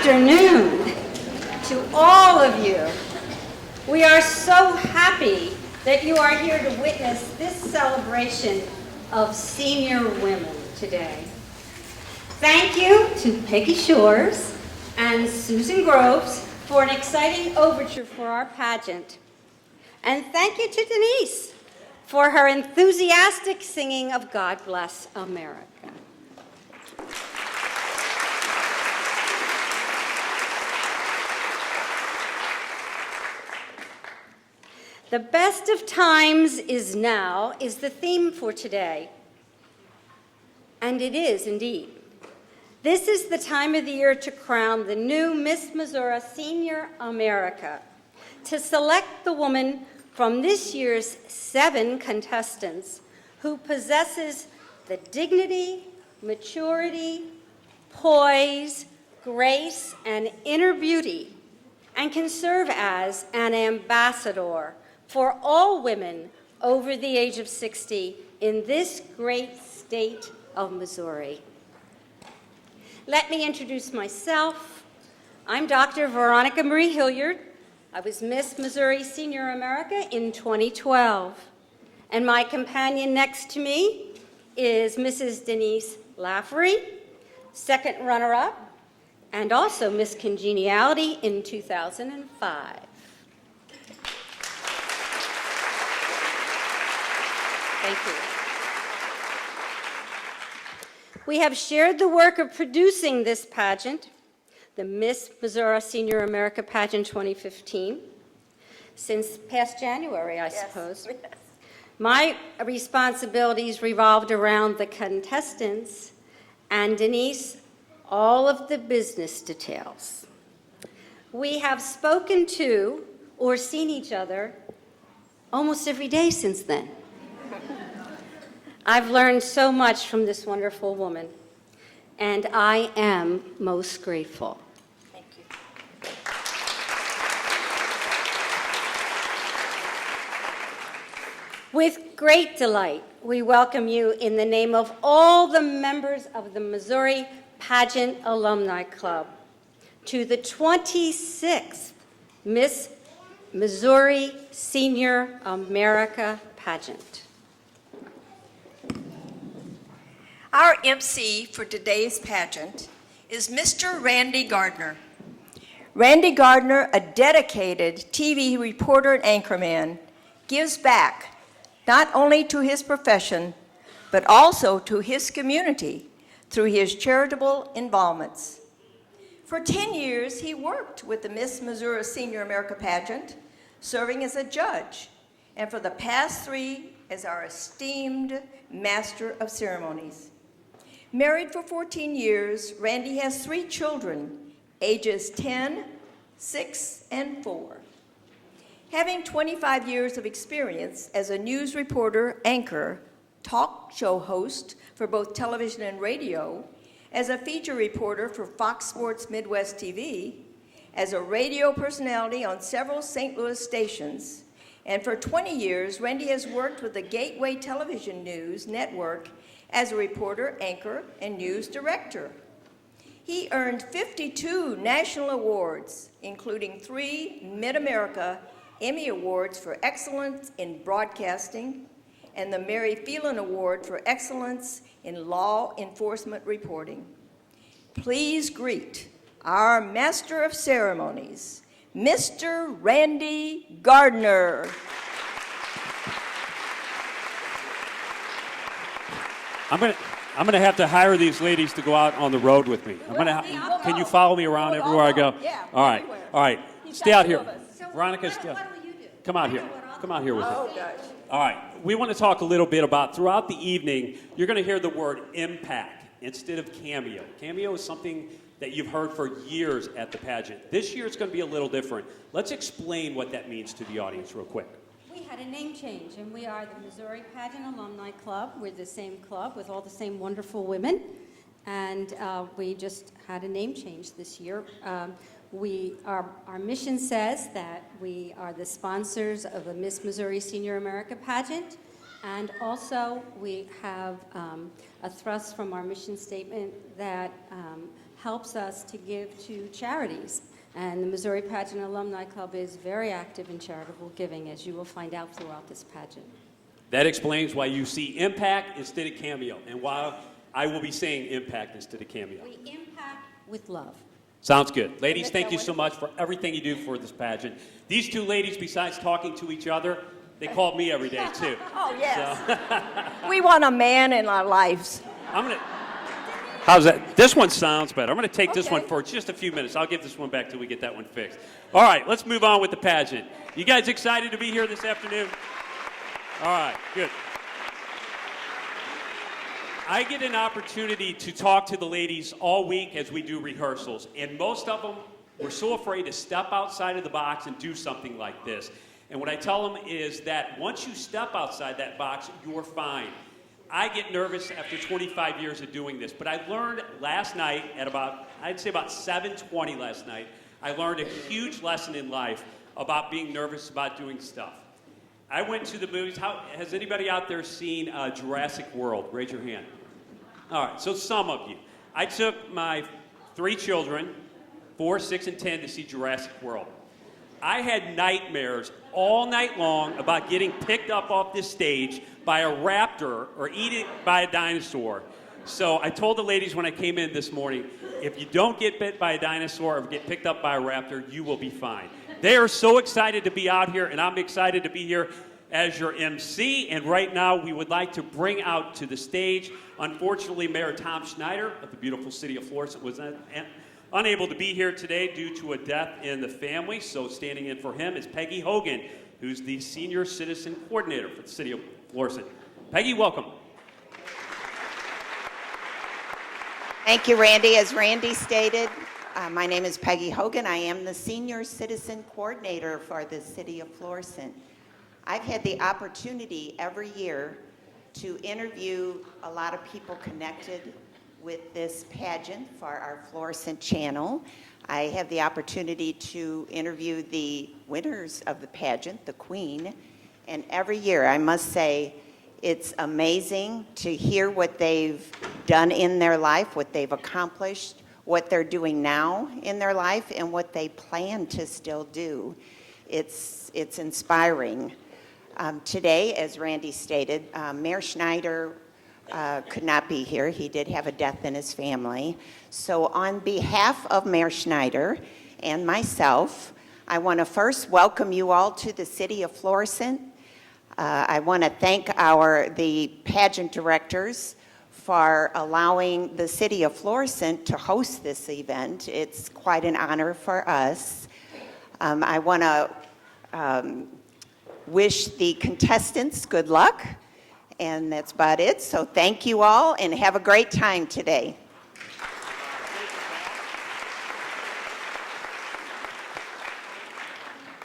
afternoon to all of you. We are so happy that you are here to witness this celebration of senior women today. Thank you to Peggy Shores and Susan Groves for an exciting overture for our pageant. And thank you to Denise for her enthusiastic singing of God Bless America. The best of times is now is the theme for today. And it is indeed. This is the time of the year to crown the new Miss Missouri Senior America, to select the woman from this year's 7 contestants who possesses the dignity, maturity, poise, grace, and inner beauty, and can serve as an ambassador for all women over the age of 60 in this great state of Missouri. Let me introduce myself. I'm Dr. Veronica Marie Hilliard. I was Miss Missouri Senior America in 2012. And my companion next to me is Mrs. Denise Laffery, second runner-up, and also Miss Congeniality in 2005. Thank you. We have shared the work of producing this pageant, the Miss Missouri Senior America Pageant 2015, since past January, I suppose. Yes. My responsibilities revolved around the contestants and Denise, all of the business details. We have spoken to or seen each other almost every day since then. I've learned so much from this wonderful woman, and I am most grateful. Thank you. With great delight, we welcome you in the name of all the members of the Missouri Pageant Alumni Club to the 26th Miss Missouri Senior America Pageant. Our MC for today's pageant is Mr. Randy Gardner. Randy Gardner, a dedicated TV reporter and anchorman, gives back not only to his profession, but also to his community through his charitable involvements. For 10 years, he worked with the Miss Missouri Senior America pageant, serving as a judge, and for the past 3 as our esteemed Master of Ceremonies. Married for 14 years, Randy has 3 children, ages 10, 6, and 4. Having 25 years of experience as a news reporter, anchor, talk show host for both television and radio, as a feature reporter for Fox Sports Midwest TV, as a radio personality on several St. Louis stations, and for 20 years, Randy has worked with the Gateway Television News Network as a reporter, anchor, and news director. He earned 52 national awards, including 3 Mid-America Emmy Awards for Excellence in Broadcasting and the Mary Phelan Award for Excellence in Law Enforcement Reporting. Please greet our Master of Ceremonies, Mr. Randy Gardner. I'm gonna have to hire these ladies to go out on the road with me. Can you follow me around everywhere I go? Yeah. All right. Stay out here. So Veronica, what will you do? come out here. Come out here with me. Oh, gosh. All right. We want to talk a little bit about, throughout the evening, you're going to hear the word impact instead of cameo. Cameo is something that you've heard for years at the pageant. This year it's going to be a little different. Let's explain what that means to the audience real quick. We had a name change, and we are the Missouri Pageant Alumni Club. We're the same club with all the same wonderful women, and we just had a name change this year. Our mission says that we are the sponsors of the Miss Missouri Senior America Pageant, and also we have a thrust from our mission statement that helps us to give to charities. And the Missouri Pageant Alumni Club is very active in charitable giving, as you will find out throughout this pageant. That explains why you see impact instead of cameo, and why I will be saying impact instead of cameo. We impact with love. Sounds good. Ladies, thank you so much for everything you do for this pageant. These two ladies, besides talking to each other, they called me every day, too. Oh, yes. So, We want a man in our lives. I'm going to... How's that? This one sounds better. I'm going to take this Okay. one for just a few minutes. I'll give this one back till we get that one fixed. All right, let's move on with the pageant. You guys excited to be here this afternoon? All right, good. I get an opportunity to talk to the ladies all week as we do rehearsals, and most of them were so afraid to step outside of the box and do something like this. And what I tell them is that once you step outside that box, you're fine. I get nervous after 25 years of doing this, but I learned last night at I'd say about 7:20 last night, I learned a huge lesson in life about being nervous about doing stuff. I went to the movies. Has anybody out there seen Jurassic World? Raise your hand. All right, so some of you. I took my 3 children, 4, 6, and 10, to see Jurassic World. I had nightmares all night long about getting picked up off this stage by a raptor or eaten by a dinosaur. So I told the ladies when I came in this morning, if you don't get bit by a dinosaur or get picked up by a raptor, you will be fine. They are so excited to be out here, and I'm excited to be here as your MC. And right now, we would like to bring out to the stage, unfortunately, Mayor Tom Schneider of the beautiful city of Florissant was unable to be here today due to a death in the family. So standing in for him is Peggy Hogan, who's the Senior Citizen Coordinator for the city of Florissant. Peggy, welcome. Thank you, Randy. As Randy stated, my name is Peggy Hogan. I am the Senior Citizen Coordinator for the City of Florissant. I've had the opportunity every year to interview a lot of people connected with this pageant for our Florissant channel. I have the opportunity to interview the winners of the pageant, the Queen, and every year, I must say, it's amazing to hear what they've done in their life, what they've accomplished, what they're doing now in their life, and what they plan to still do. It's inspiring. Today, as Randy stated, Mayor Schneider could not be here. He did have a death in his family. So on behalf of Mayor Schneider and myself, I want to first welcome you all to the city of Florissant. I want to thank the pageant directors for allowing the city of Florissant to host this event. It's quite an honor for us. I want to wish the contestants good luck, and that's about it. So thank you all, and have a great time today.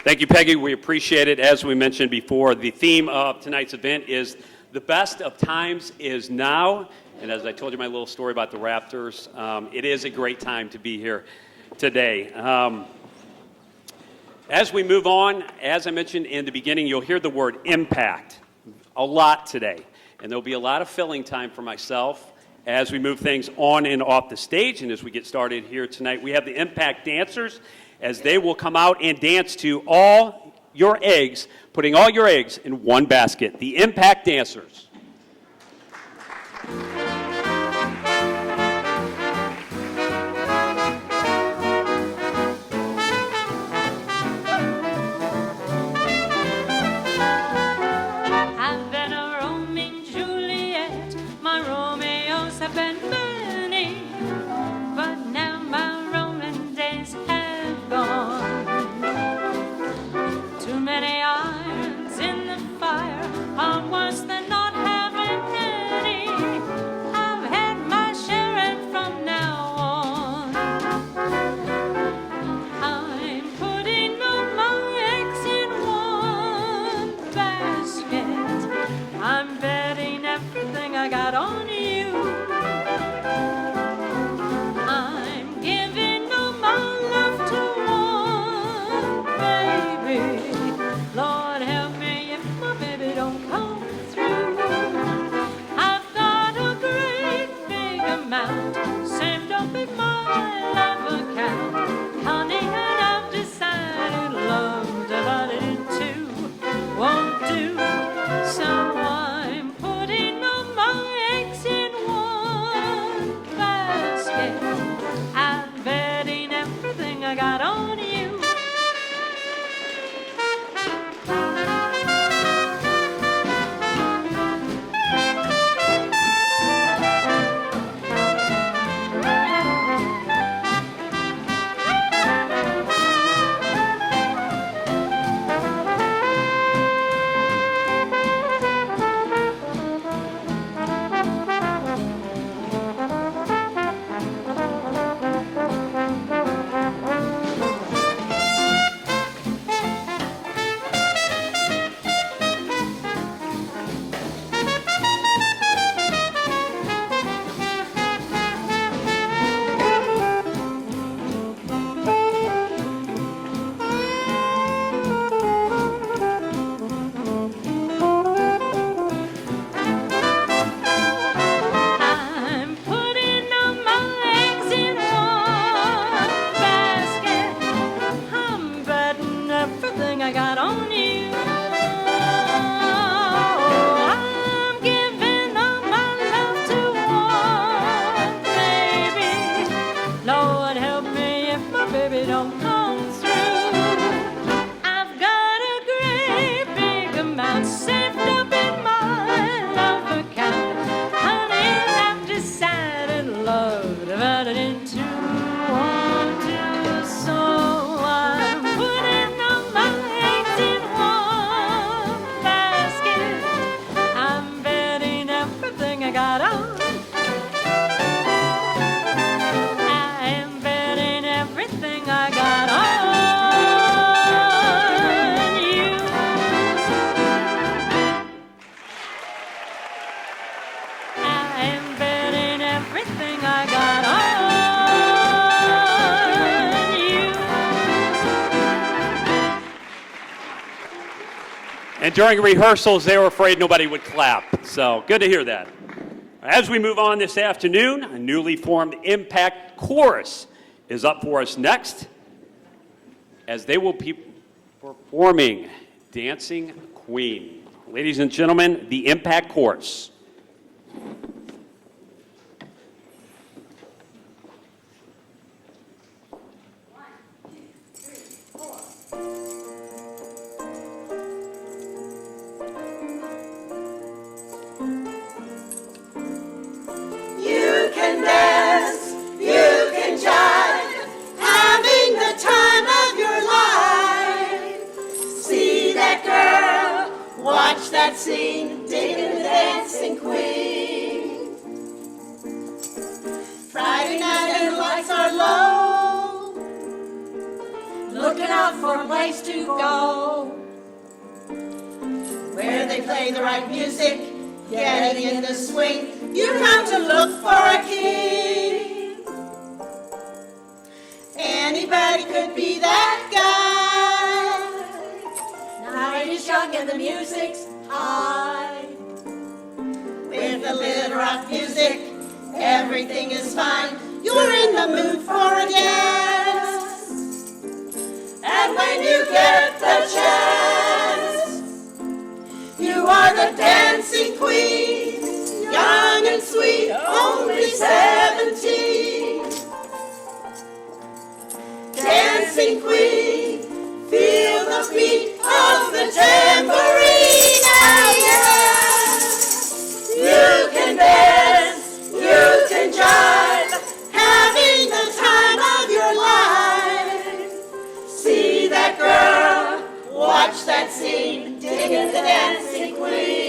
Thank you, Peggy. We appreciate it. As we mentioned before, the theme of tonight's event is the best of times is now. And as I told you my little story about the Raptors, it is a great time to be here today. As we move on, as I mentioned in the beginning, you'll hear the word impact a lot today. And there'll be a lot of filling time for myself as we move things on and off the stage. And as we get started here tonight, we have the impact dancers, as they will come out and dance to all your eggs, putting all your eggs in one basket. The impact dancers. I've been a roaming Juliet, my Romeos have been many, but now my Roman days have gone. Too many irons in the fire are worse than not having any. I've had my share and from now on I'm putting all my eggs in one basket. I'm betting everything I got on you. everything I got on you. And during rehearsals, they were afraid nobody would clap. So good to hear that. As we move on this afternoon, a newly formed Impact Chorus is up for us next, as they will be performing Dancing Queen. Ladies and gentlemen, the Impact Chorus. You can dance, you can jive, having the time of your life. See that girl, watch that scene, digging the dancing queen. Friday night and the lights are low, looking out for a place to go, where they play the right music, getting in the swing. You come to look for a king. Anybody could be that guy. Night is young and the music's high. With a little rock music, everything is fine. You're in the mood for a dance. And when you get the chance, you are the dancing queen. Young and sweet, only 17. Dancing queen, feel the beat of the tambourine. Oh yeah! You can dance, you can jive, having the time of your life. See that girl, watch that scene, digging the dancing queen.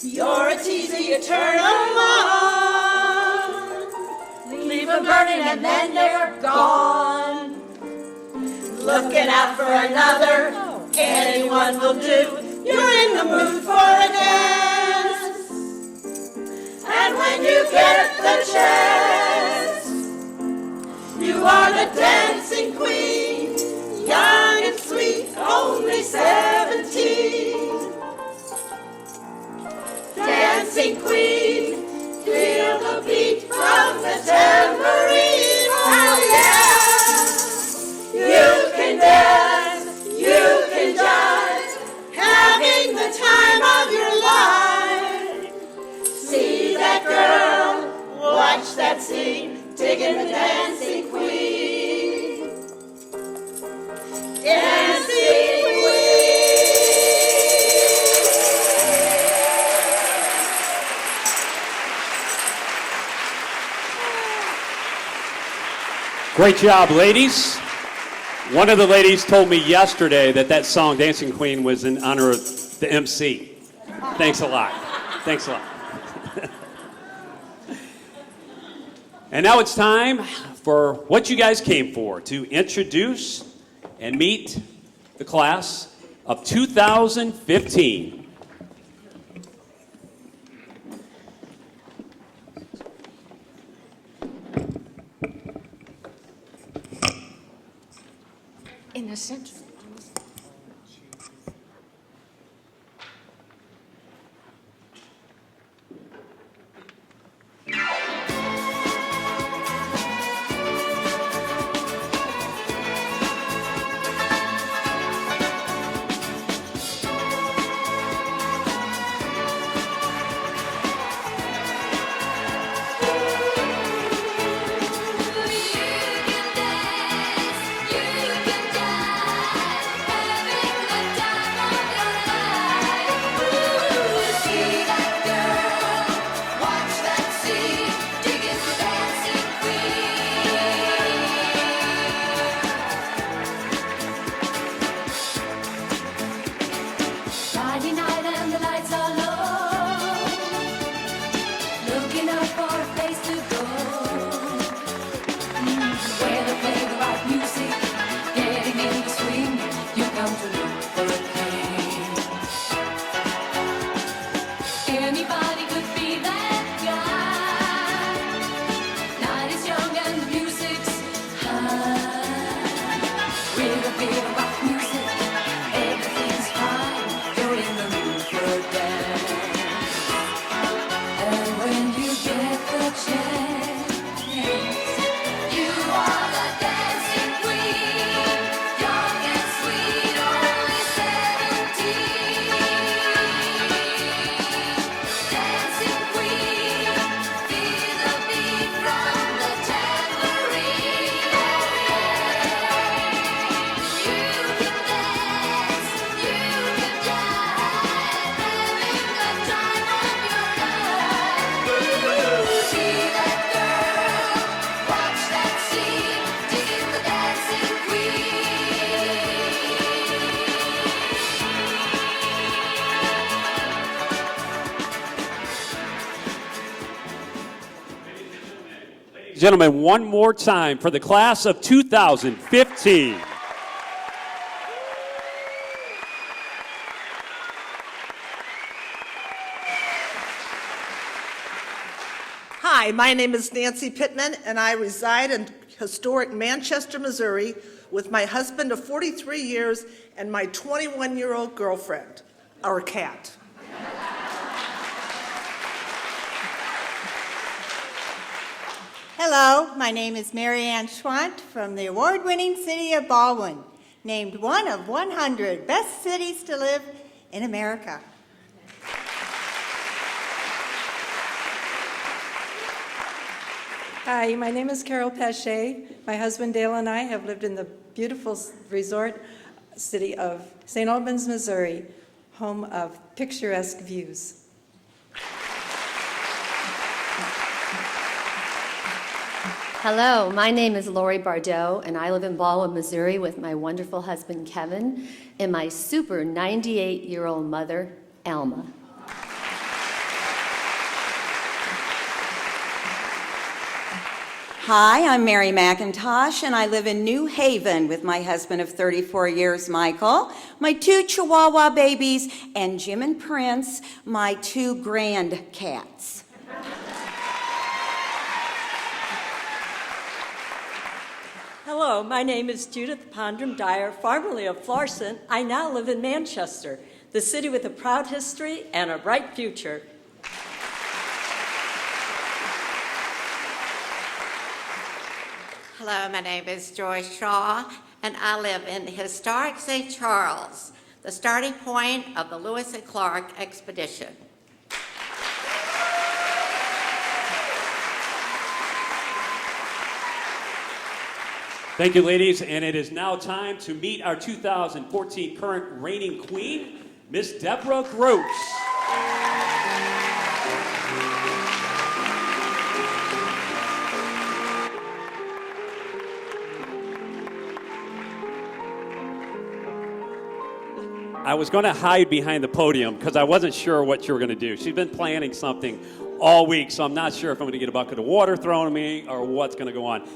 You're a teaser, you turn them on, leave them burning and then they're gone. Looking out for another, anyone will do. You're in the mood for a dance. And when you get the chance, you are the dancing queen. Young and sweet, only 17. Dancing queen, feel the beat from the tambourine. Oh yeah! You can dance, you can jive, having the time of your life. See that girl, watch that scene, digging the dancing queen. Dancing queen. Great job, ladies. One of the ladies told me yesterday that song, Dancing Queen, was in honor of the MC. Thanks a lot. Thanks a lot. And now it's time for what you guys came for, to introduce and meet the class of 2015. In the center. Anybody could be that and gentlemen, one more time for the class of 2015. Hi, my name is Nancy Pittman, and I reside in historic Manchester, Missouri, with my husband of 43 years and my 21-year-old girlfriend, our cat. Hello, my name is Mary Ann Schwant from the award-winning city of Baldwin, named one of 100 best cities to live in America. Hi, my name is Carol Pache. My husband Dale and I have lived in the beautiful resort city of St. Albans, Missouri, home of picturesque views. Hello, my name is Lori Bardot, and I live in Baldwin, Missouri with my wonderful husband, Kevin, and my super 98-year-old mother, Alma. Hi, I'm Mary McIntosh, and I live in New Haven with my husband of 34 years, Michael, my 2 Chihuahua babies, and Jim and Prince, my 2 grand cats. Hello, my name is Judith Pondram Dyer, formerly of Florissant. I now live in Manchester, the city with a proud history and a bright future. Hello, my name is Joyce Shaw, and I live in historic St. Charles, the starting point of the Lewis and Clark expedition. Thank you, ladies, and it is now time to meet our 2014 current reigning queen, Miss Deborah Gross. I was going to hide behind the podium because I wasn't sure what you were going to do. She's been planning something all week, so I'm not sure if I'm going to get a bucket of water thrown at me or what's going to go on.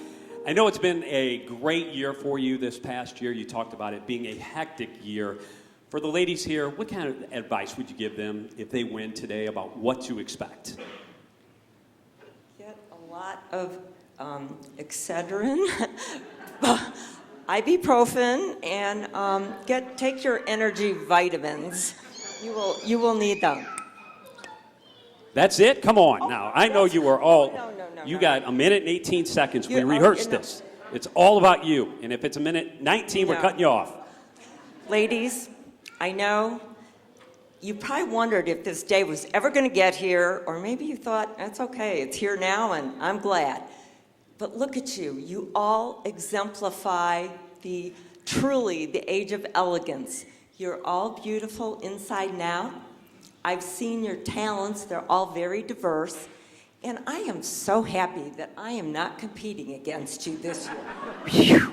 I know it's been a great year for you this past year. You talked about it being a hectic year. For the ladies here, what kind of advice would you give them if they win today about what to expect? Get a lot of Excedrin, ibuprofen, and take your energy vitamins. You will need them. That's it? Come on now. I know you were all... No. You got a minute and 18 seconds. We rehearsed this. It's all about you. And if it's a minute 19, we're cutting you off. Ladies, I know you probably wondered if this day was ever going to get here, or maybe you thought, that's okay, it's here now and I'm glad. But look at you. You all exemplify truly the age of elegance. You're all beautiful inside and out. I've seen your talents. They're all very diverse. And I am so happy that I am not competing against you this year.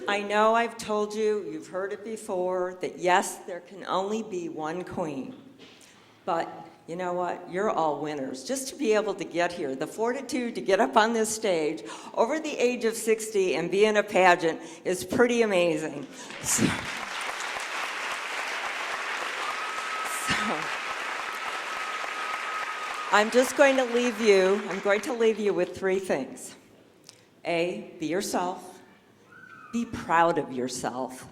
I know I've told you, you've heard it before, that yes, there can only be one queen. But you know what? You're all winners. Just to be able to get here, the fortitude to get up on this stage over the age of 60 and be in a pageant is pretty amazing. So I'm going to leave you with 3 things. A, be yourself, be proud of yourself,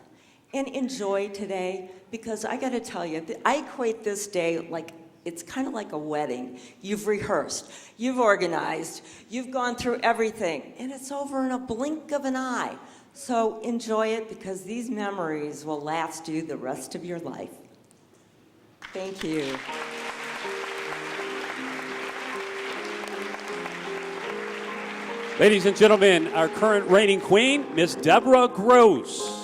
and enjoy today, because I got to tell you, I equate this day like it's kind of like a wedding. You've rehearsed, you've organized, you've gone through everything, and it's over in a blink of an eye. So enjoy it, because these memories will last you the rest of your life. Thank you. Ladies and gentlemen, our current reigning queen, Miss Deborah Gross.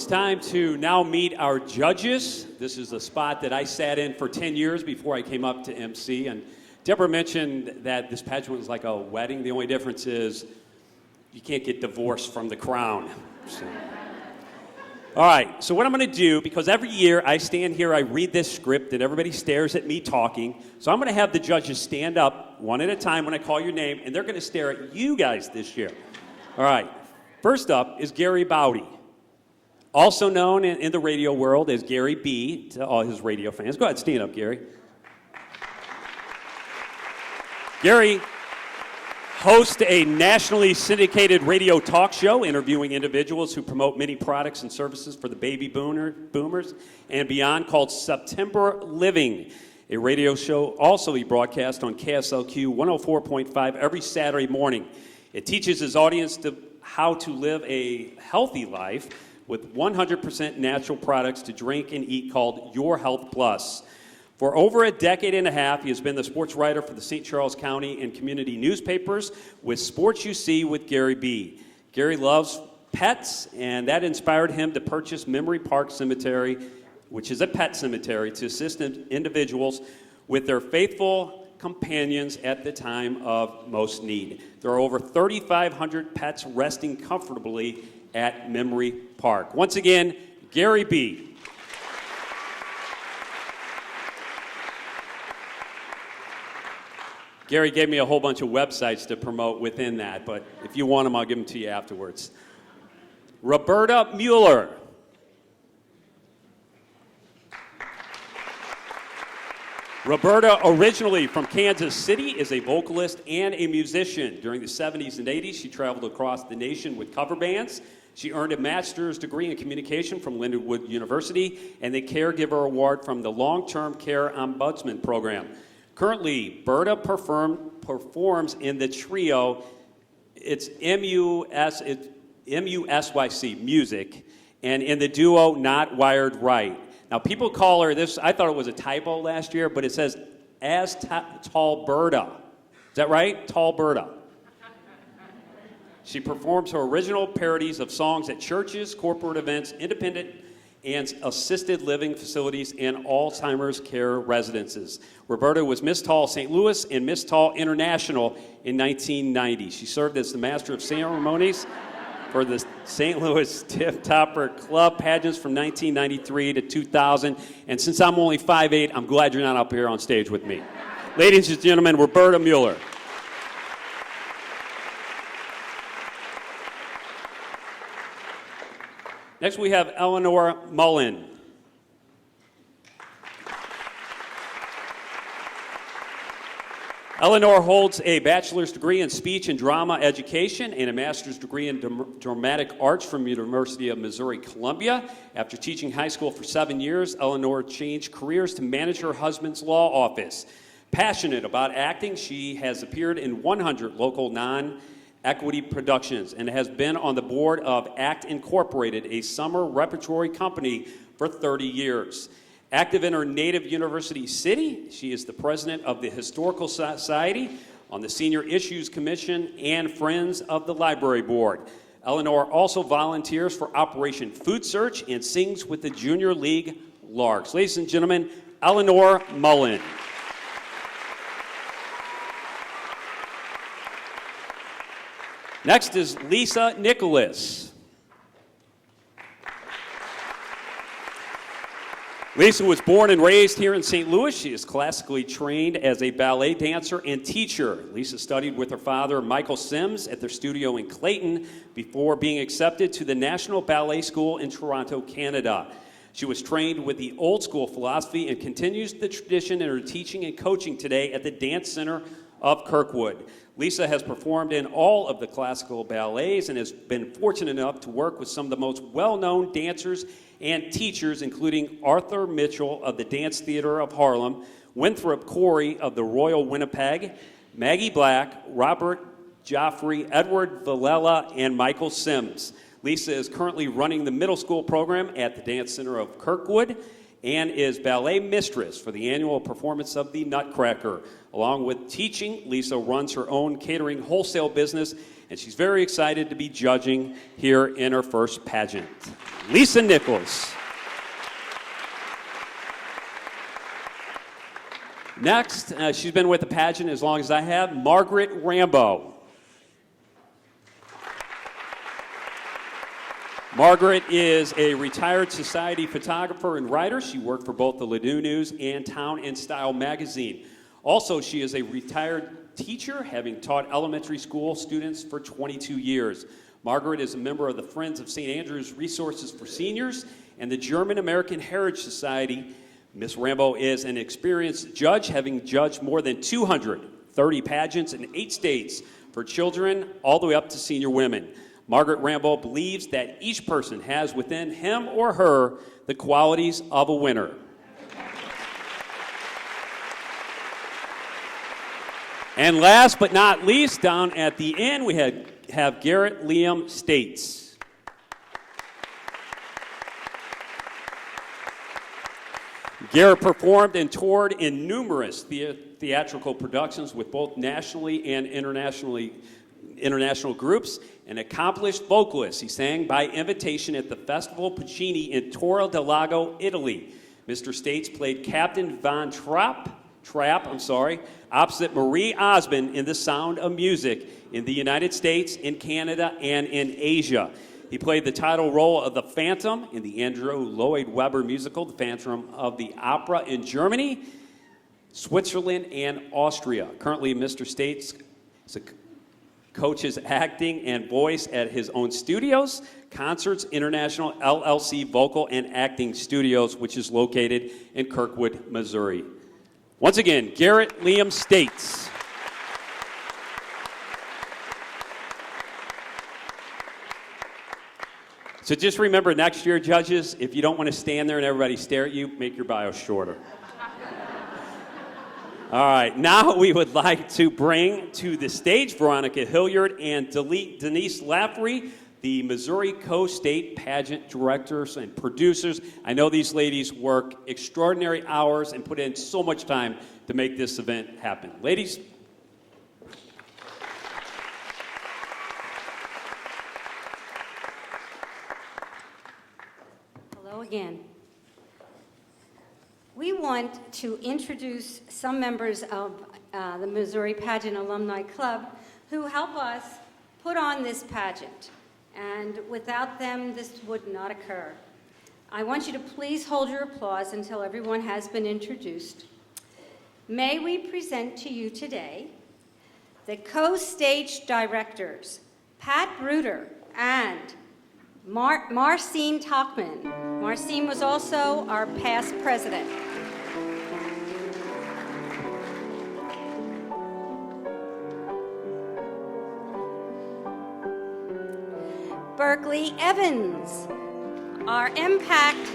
It's time to now meet our judges. This is a spot that I sat in for 10 years before I came up to MC. And Deborah mentioned that this pageant was like a wedding. The only difference is you can't get divorced from the crown. So. All right, so what I'm going to do, because every year I stand here, I read this script, and everybody stares at me talking. So I'm going to have the judges stand up one at a time when I call your name, and they're going to stare at you guys this year. All right, first up is Gary Bowdy, also known in the radio world as Gary B to all his radio fans. Go ahead, stand up, Gary. Gary hosts a nationally syndicated radio talk show interviewing individuals who promote many products and services for the baby boomers and beyond called September Living, a radio show also he broadcasts on KSLQ 104.5 every Saturday morning. It teaches his audience how to live a healthy life with 100% natural products to drink and eat called Your Health Plus. For over a decade and a half, he has been the sports writer for the St. Charles County and community newspapers with Sports You See with Gary B. Gary loves pets, and that inspired him to purchase Memory Park Cemetery, which is a pet cemetery, to assist individuals with their faithful companions at the time of most need. There are over 3,500 pets resting comfortably at Memory Park. Once again, Gary B. Gary gave me a whole bunch of websites to promote within that, but if you want them, I'll give them to you afterwards. Roberta Mueller. Roberta, originally from Kansas City, is a vocalist and a musician. During the 70s and 80s, she traveled across the nation with cover bands. She earned a master's degree in communication from Lindenwood University and the Caregiver Award from the Long-Term Care Ombudsman Program. Currently, Berta performs in the trio, it's MUSYC, Music, and in the duo Not Wired Right. Now, people call her this, I thought it was a typo last year, but it says As Tall Berta. Is that right? Tall Berta. She performs her original parodies of songs at churches, corporate events, independent and assisted living facilities and Alzheimer's care residences. Roberta was Miss Tall St. Louis and Miss Tall International in 1990. She served as the Master of Ceremonies for the St. Louis Tip Topper Club pageants from 1993 to 2000. And since I'm only 5'8", I'm glad you're not up here on stage with me. Ladies and gentlemen, Roberta Mueller. Next, we have Eleanor Mullen. Eleanor holds a bachelor's degree in speech and drama education and a master's degree in dramatic arts from University of Missouri-Columbia. After teaching high school for 7 years, Eleanor changed careers to manage her husband's law office. Passionate about acting, she has appeared in 100 local non-equity productions and has been on the board of ACT Incorporated, a summer repertory company, for 30 years. Active in her native university city, she is the president of the Historical Society, on the Senior Issues Commission, and Friends of the Library Board. Eleanor also volunteers for Operation Food Search and sings with the Junior League Larks. Ladies and gentlemen, Eleanor Mullen. Next is Lisa Nicholas. Lisa was born and raised here in St. Louis. She is classically trained as a ballet dancer and teacher. Lisa studied with her father, Michael Sims, at their studio in Clayton before being accepted to the National Ballet School in Toronto, Canada. She was trained with the old school philosophy and continues the tradition in her teaching and coaching today at the Dance Center of Kirkwood. Lisa has performed in all of the classical ballets and has been fortunate enough to work with some of the most well-known dancers and teachers, including Arthur Mitchell of the Dance Theater of Harlem, Winthrop Corey of the Royal Winnipeg, Maggie Black, Robert Joffrey, Edward Villela, and Michael Sims. Lisa is currently running the middle school program at the Dance Center of Kirkwood and is ballet mistress for the annual performance of the Nutcracker. Along with teaching, Lisa runs her own catering wholesale business and she's very excited to be judging here in her first pageant. Lisa Nichols. Next, she's been with the pageant as long as I have, Margaret Rambo. Margaret is a retired society photographer and writer. She worked for both the Ladue News and Town and Style magazine. Also, she is a retired teacher, having taught elementary school students for 22 years. Margaret is a member of the Friends of St. Andrew's Resources for Seniors and the German American Heritage Society. Ms. Rambo is an experienced judge, having judged more than 230 pageants in 8 states for children all the way up to senior women. Margaret Rambo believes that each person has within him or her the qualities of a winner. And last but not least, down at the end, we have Garrett Liam States. Garrett performed and toured in numerous theatrical productions with both nationally and international groups. An accomplished vocalist, he sang by invitation at the Festival Puccini in Torre del Lago, Italy. Mr. States played Captain Von Trapp, opposite Marie Osmond in The Sound of Music in the United States, in Canada, and in Asia. He played the title role of the Phantom in the Andrew Lloyd Webber musical, The Phantom of the Opera, in Germany, Switzerland, and Austria. Currently, Mr. States coaches acting and voice at his own studios, Concerts International LLC Vocal and Acting Studios, which is located in Kirkwood, Missouri. Once again, Garrett Liam States. So just remember, next year, judges, if you don't want to stand there and everybody stare at you, make your bio shorter. All right, now we would like to bring to the stage Veronica Hilliard and Denise Laffery, the Missouri Co-State Pageant directors and producers. I know these ladies work extraordinary hours and put in so much time to make this event happen. Ladies. Hello again. We want to introduce some members of the Missouri Pageant Alumni Club who help us put on this pageant. And without them, this would not occur. I want you to please hold your applause until everyone has been introduced. May we present to you today the co-stage directors, Pat Bruder and Marcine Talkman. Marcine was also our past president. Berkeley Evans, our impact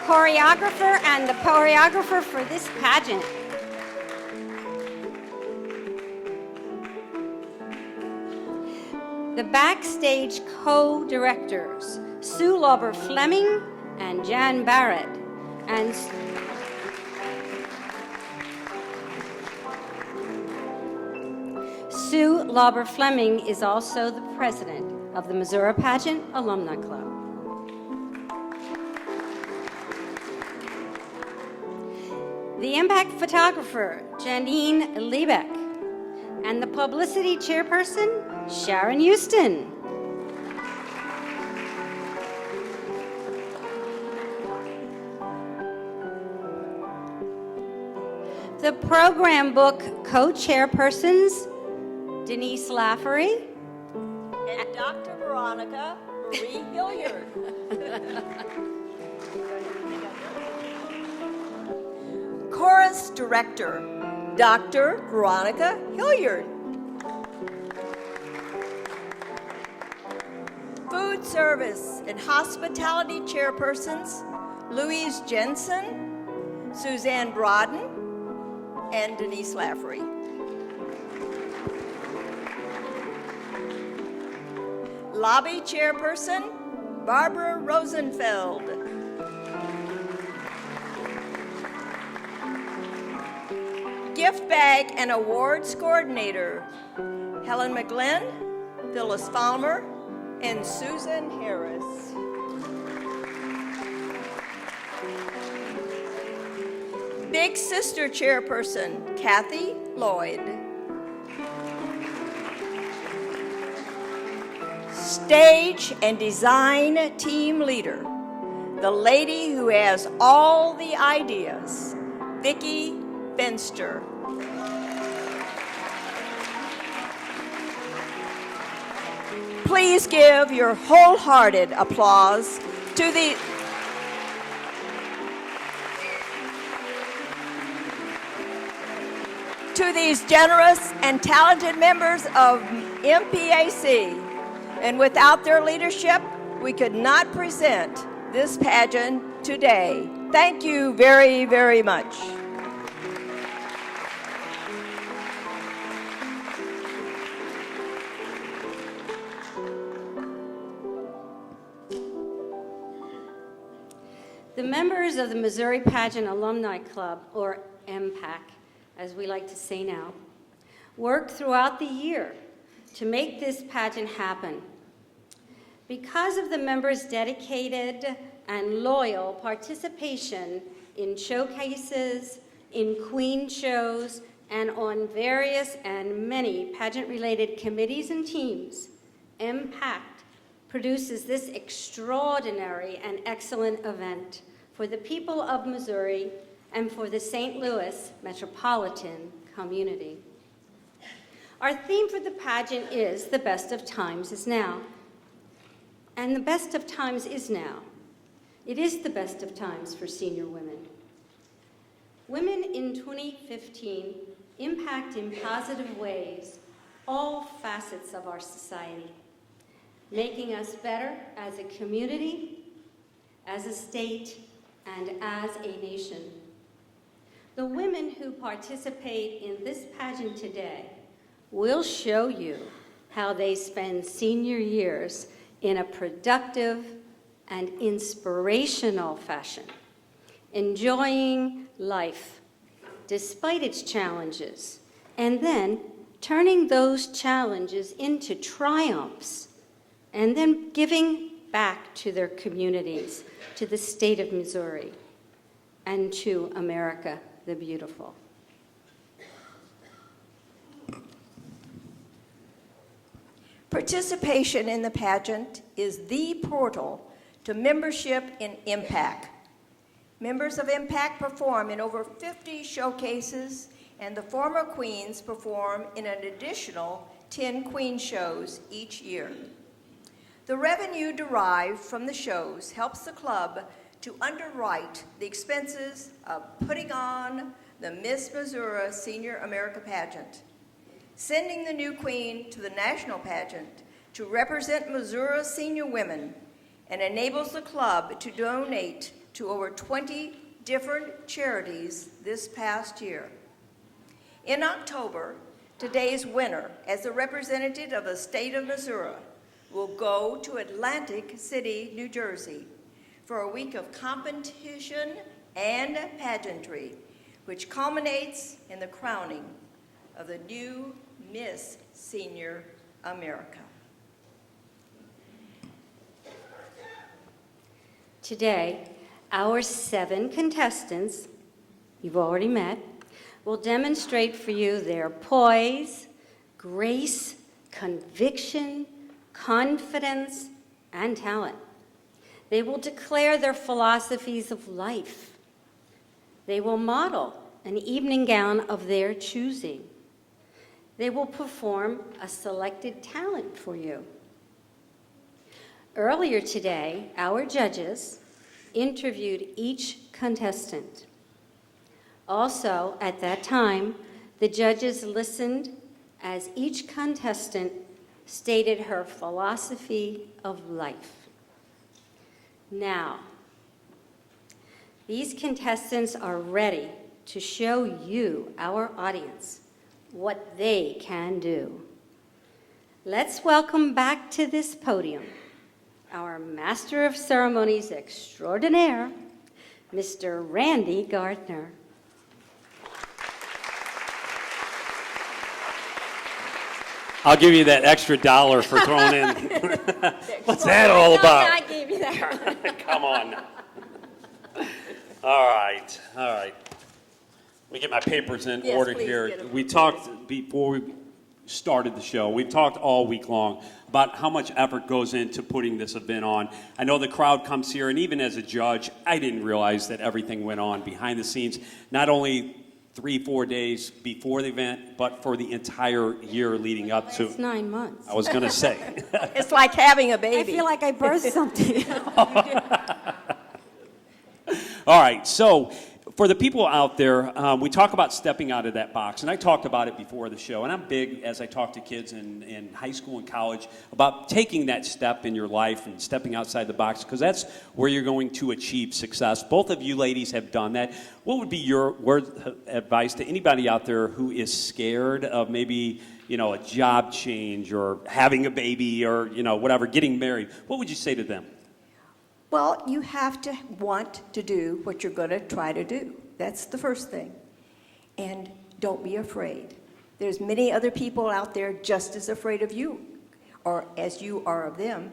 choreographer and the choreographer for this pageant. The backstage co-directors, Sue Lauber-Fleming and Jan Barrett. And Sue Lauber-Fleming is also the president of the Missouri Pageant Alumni Club. The impact photographer, Janine Liebeck, and the publicity chairperson, Sharon Houston. The program book co-chairpersons, Denise Laffery and Dr. Veronica Marie Hilliard. Chorus director, Dr. Veronica Hilliard. Food service and hospitality chairpersons, Louise Jensen, Suzanne Broaden, and Denise Laffery. Lobby chairperson, Barbara Rosenfeld. Gift bag and awards coordinator, Helen McGlynn, Phyllis Falmer, and Susan Harris. Big Sister Chairperson, Kathy Lloyd. Stage and Design Team Leader, the lady who has all the ideas, Vicki Fenster. Please give your wholehearted applause to these generous and talented members of MPAC. And without their leadership, we could not present this pageant today. Thank you very, very much. The members of the Missouri Pageant Alumni Club, or MPAC, as we like to say now, work throughout the year to make this pageant happen. Because of the members' dedicated and loyal participation in showcases, in queen shows, and on various and many pageant-related committees and teams, MPAC produces this extraordinary and excellent event for the people of Missouri and for the St. Louis metropolitan community. Our theme for the pageant is "The Best of Times is Now." And the best of times is now. It is the best of times for senior women. Women in 2015 impact in positive ways all facets of our society, making us better as a community, as a state, and as a nation. The women who participate in this pageant today will show you how they spend senior years in a productive and inspirational fashion, enjoying life despite its challenges, and then turning those challenges into triumphs, and then giving back to their communities, to the state of Missouri, and to America the Beautiful. Participation in the pageant is the portal to membership in MPAC. Members of MPAC perform in over 50 showcases, and the former queens perform in an additional 10 queen shows each year. The revenue derived from the shows helps the club to underwrite the expenses of putting on the Miss Missouri Senior America pageant, sending the new queen to the national pageant to represent Missouri senior women, and enables the club to donate to over 20 different charities this past year. In October, today's winner, as a representative of the state of Missouri, will go to Atlantic City, New Jersey, for a week of competition and pageantry, which culminates in the crowning of the new Miss Senior America. Today, our 7 contestants, you've already met, will demonstrate for you their poise, grace, conviction, confidence, and talent. They will declare their philosophies of life. They will model an evening gown of their choosing. They will perform a selected talent for you. Earlier today, our judges interviewed each contestant. Also, at that time, the judges listened as each contestant stated her philosophy of life. Now, these contestants are ready to show you, our audience, what they can do. Let's welcome back to this podium our Master of Ceremonies extraordinaire, Mr. Randy Gardner. I'll give you that extra $1 for throwing in. What's that all about? I gave you that one. Come on now. All right. Let me get my papers in order please here. get 'em. We talked before we started the show. We've talked all week long about how much effort goes into putting this event on. I know the crowd comes here, and even as a judge, I didn't realize that everything went on behind the scenes, not only 3-4 days before the event, but for the entire year leading up to. It's 9 months. I was going to say. It's like having a baby. I feel like I birthed something. All right, so for the people out there, we talk about stepping out of that box, and I talked about it before the show, and I'm big, as I talk to kids in high school and college, about taking that step in your life and stepping outside the box, because that's where you're going to achieve success. Both of you ladies have done that. What would be your word of advice to anybody out there who is scared of maybe, a job change or having a baby or, whatever, getting married? What would you say to them? Well, you have to want to do what you're going to try to do. That's the first thing. And don't be afraid. There's many other people out there just as afraid of you, or as you are of them.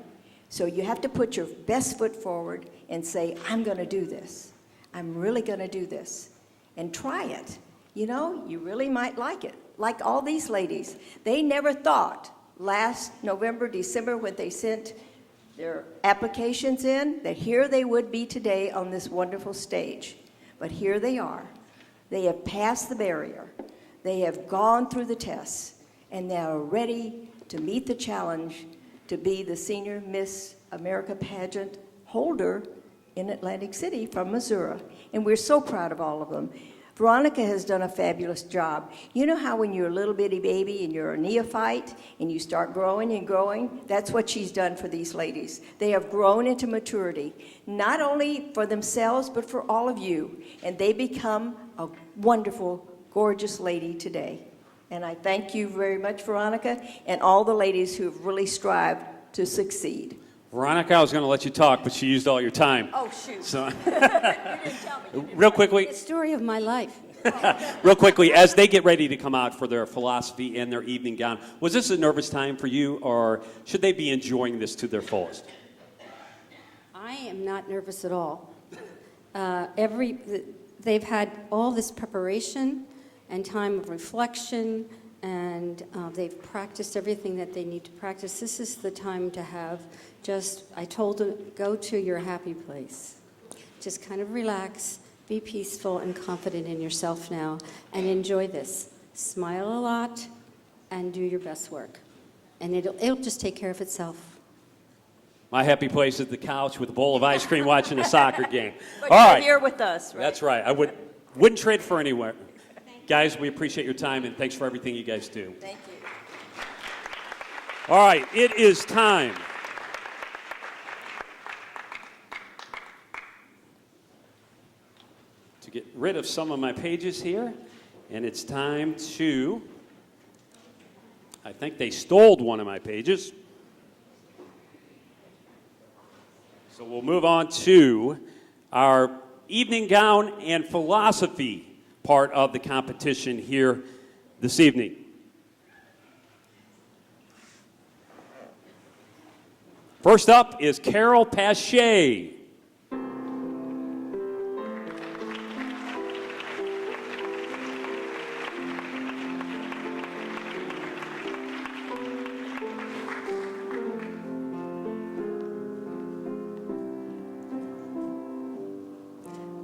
So you have to put your best foot forward and say, I'm going to do this. I'm really going to do this. And try it. You really might like it. Like all these ladies. They never thought last November, December, when they sent their applications in, that here they would be today on this wonderful stage. But here they are. They have passed the barrier. They have gone through the tests, and they are ready to meet the challenge to be the Senior Miss America Pageant holder in Atlantic City from Missouri. And we're so proud of all of them. Veronica has done a fabulous job. You know how when you're a little bitty baby and you're a neophyte and you start growing and growing? That's what she's done for these ladies. They have grown into maturity, not only for themselves, but for all of you. And they become a wonderful, gorgeous lady today. And I thank you very much, Veronica, and all the ladies who have really strived to succeed. Veronica, I was going to let you talk, but she used all your time. Oh, shoot. So, You didn't tell me. real quickly, The story of my life. as they get ready to come out for their philosophy and their evening gown, was this a nervous time for you, or should they be enjoying this to their fullest? I am not nervous at all. They've had all this preparation and time of reflection, and they've practiced everything that they need to practice. This is the time to have I told them, go to your happy place. Just kind of relax, be peaceful and confident in yourself now, and enjoy this. Smile a lot and do your best work. And it'll just take care of itself. My happy place is the couch with a bowl of ice cream watching a soccer game. But All you're right. here with us, right? That's right. I wouldn't trade for anywhere. Guys, we appreciate your time, and thanks for everything you guys do. Thank you. All right, it is time. To get rid of some of my pages here, and it's time to, I think they stole one of my pages. So we'll move on to our evening gown and philosophy part of the competition here this evening. First up is Carol Pache.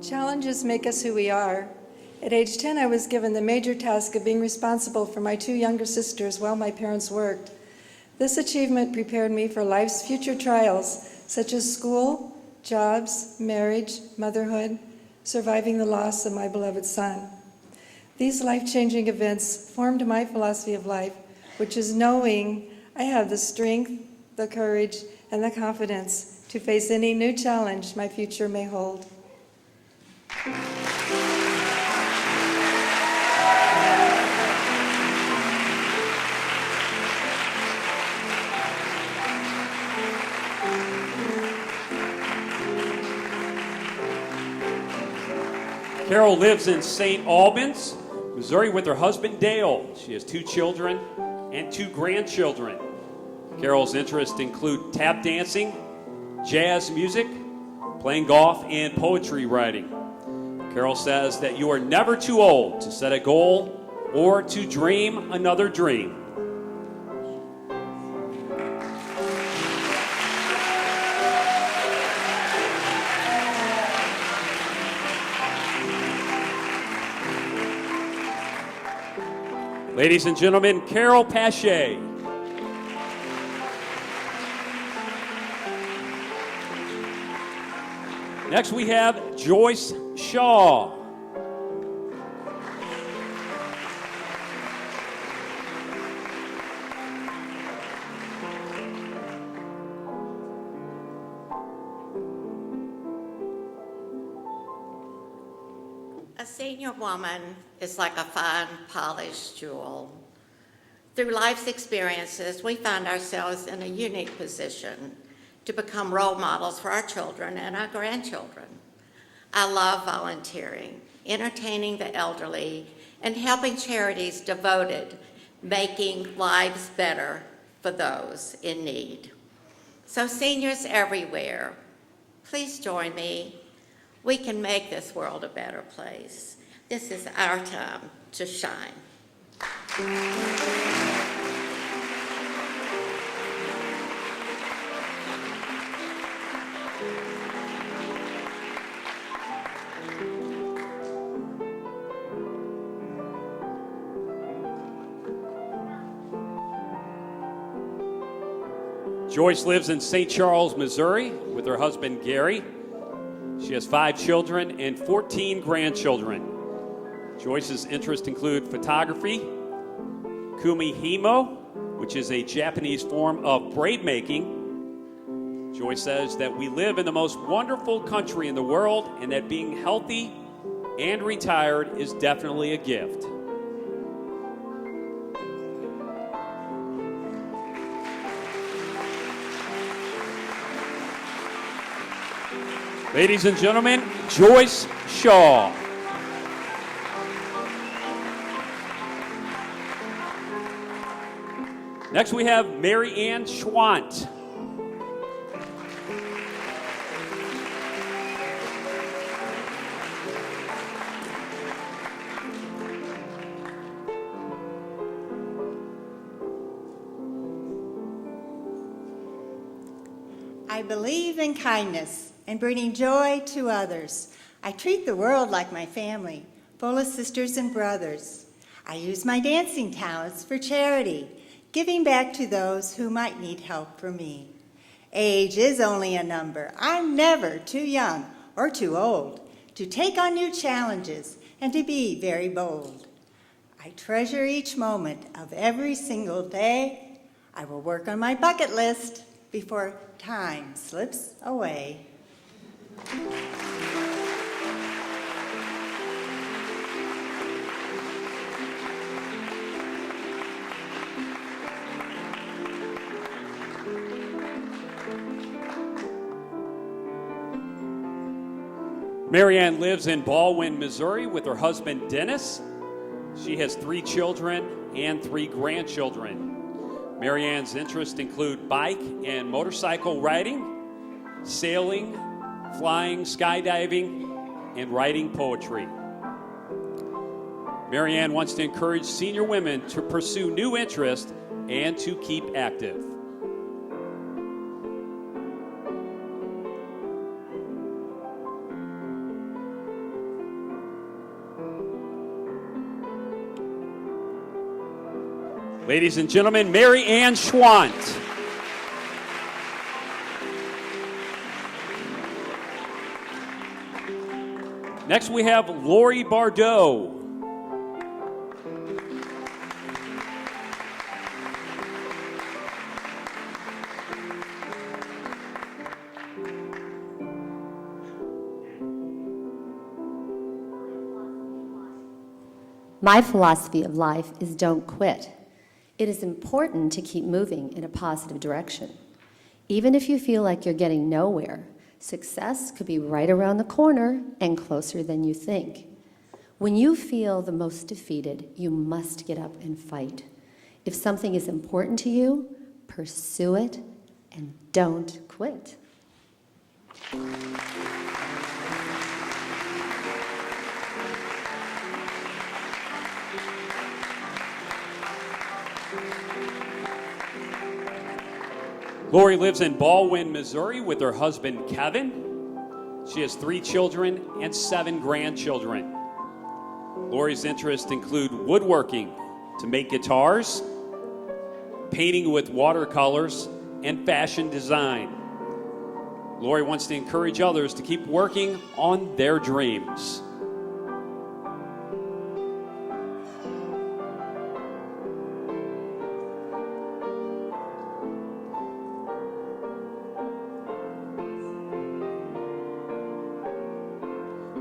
Challenges make us who we are. At age 10, I was given the major task of being responsible for my 2 younger sisters while my parents worked. This achievement prepared me for life's future trials, such as school, jobs, marriage, motherhood, surviving the loss of my beloved son. These life-changing events formed my philosophy of life, which is knowing I have the strength, the courage, and the confidence to face any new challenge my future may hold. Carol lives in St. Albans, Missouri with her husband Dale. She has 2 children, and 2 grandchildren. Carol's interests include tap dancing, jazz music, playing golf, and poetry writing. Carol says that you are never too old to set a goal or to dream another dream. Ladies and gentlemen, Carol Pache. Next we have Joyce Shaw. A senior woman is like a fine, polished jewel. Through life's experiences, we find ourselves in a unique position to become role models for our children and our grandchildren. I love volunteering, entertaining the elderly, and helping charities devoted, making lives better for those in need. So seniors everywhere, please join me. We can make this world a better place. This is our time to shine. Joyce lives in St. Charles, Missouri with her husband, Gary. She has 5 children and 14 grandchildren. Joyce's interests include photography, kumihimo, which is a Japanese form of braid making. Joyce says that we live in the most wonderful country in the world and that being healthy and retired is definitely a gift. Ladies and gentlemen, Joyce Shaw. Next we have Mary Ann Schwant. I believe in kindness and bringing joy to others. I treat the world like my family, full of sisters and brothers. I use my dancing talents for charity, giving back to those who might need help from me. Age is only a number. I'm never too young or too old to take on new challenges and to be very bold. I treasure each moment of every single day. I will work on my bucket list before time slips away. Mary Ann lives in Baldwin, Missouri with her husband, Dennis. She has 3 children and 3 grandchildren. Mary Ann's interests include bike and motorcycle riding, sailing, flying, skydiving, and writing poetry. Mary Ann wants to encourage senior women to pursue new interests and to keep active. Ladies and gentlemen, Mary Ann Schwant. Next we have Lori Bardot. My philosophy of life is don't quit. It is important to keep moving in a positive direction. Even if you feel like you're getting nowhere, success could be right around the corner and closer than you think. When you feel the most defeated, you must get up and fight. If something is important to you, pursue it and don't quit. Lori lives in Baldwin, Missouri with her husband, Kevin. She has 3 children and 7 grandchildren. Lori's interests include woodworking to make guitars, painting with watercolors, and fashion design. Lori wants to encourage others to keep working on their dreams.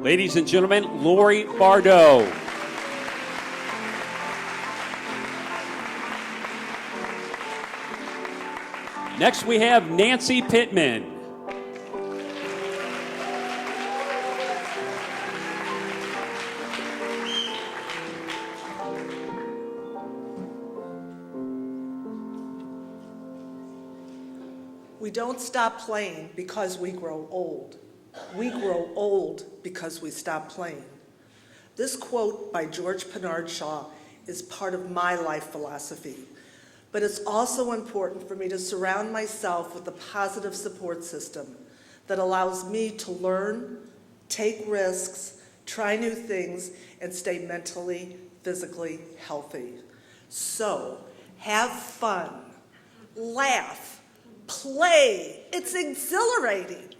Ladies and gentlemen, Lori Bardot. Next we have Nancy Pittman. We don't stop playing because we grow old. We grow old because we stop playing. This quote by George Bernard Shaw is part of my life philosophy, but it's also important for me to surround myself with a positive support system that allows me to learn, take risks, try new things, and stay mentally, physically healthy. So, have fun, laugh, play. It's exhilarating.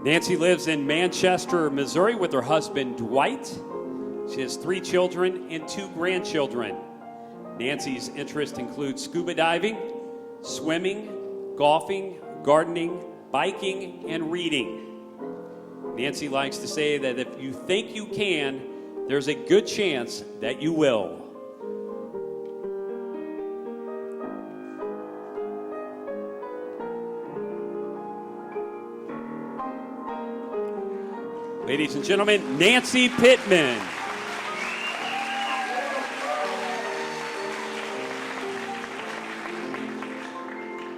Nancy lives in Manchester, Missouri with her husband, Dwight. She has 3 children and 2 grandchildren. Nancy's interests include scuba diving, swimming, golfing, gardening, biking, and reading. Nancy likes to say that if you think you can, there's a good chance that you will. Ladies and gentlemen, Nancy Pittman.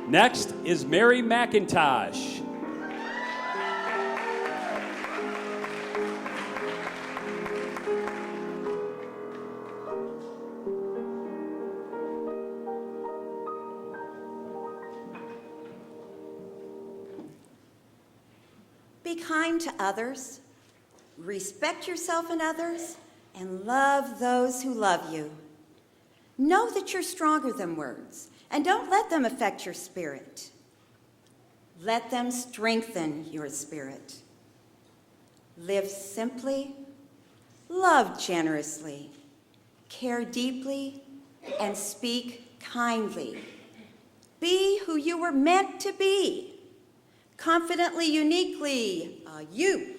Next is Mary McIntosh. Be kind to others, respect yourself and others, and love those who love you. Know that you're stronger than words, and don't let them affect your spirit. Let them strengthen your spirit. Live simply, love generously, care deeply, and speak kindly. Be who you were meant to be. Confidently, uniquely, you.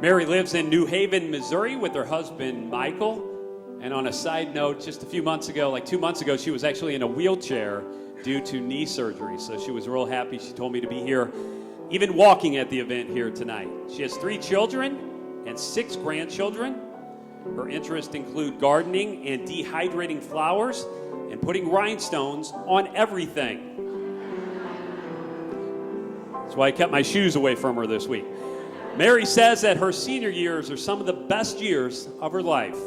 Mary lives in New Haven, Missouri with her husband, Michael. And on a side note, just a few months ago, like 2 months ago, she was actually in a wheelchair due to knee surgery. So she was real happy. She told me to be here, even walking at the event here tonight. She has 3 children and 6 grandchildren. Her interests include gardening and dehydrating flowers and putting rhinestones on everything. That's why I kept my shoes away from her this week. Mary says that her senior years are some of the best years of her life.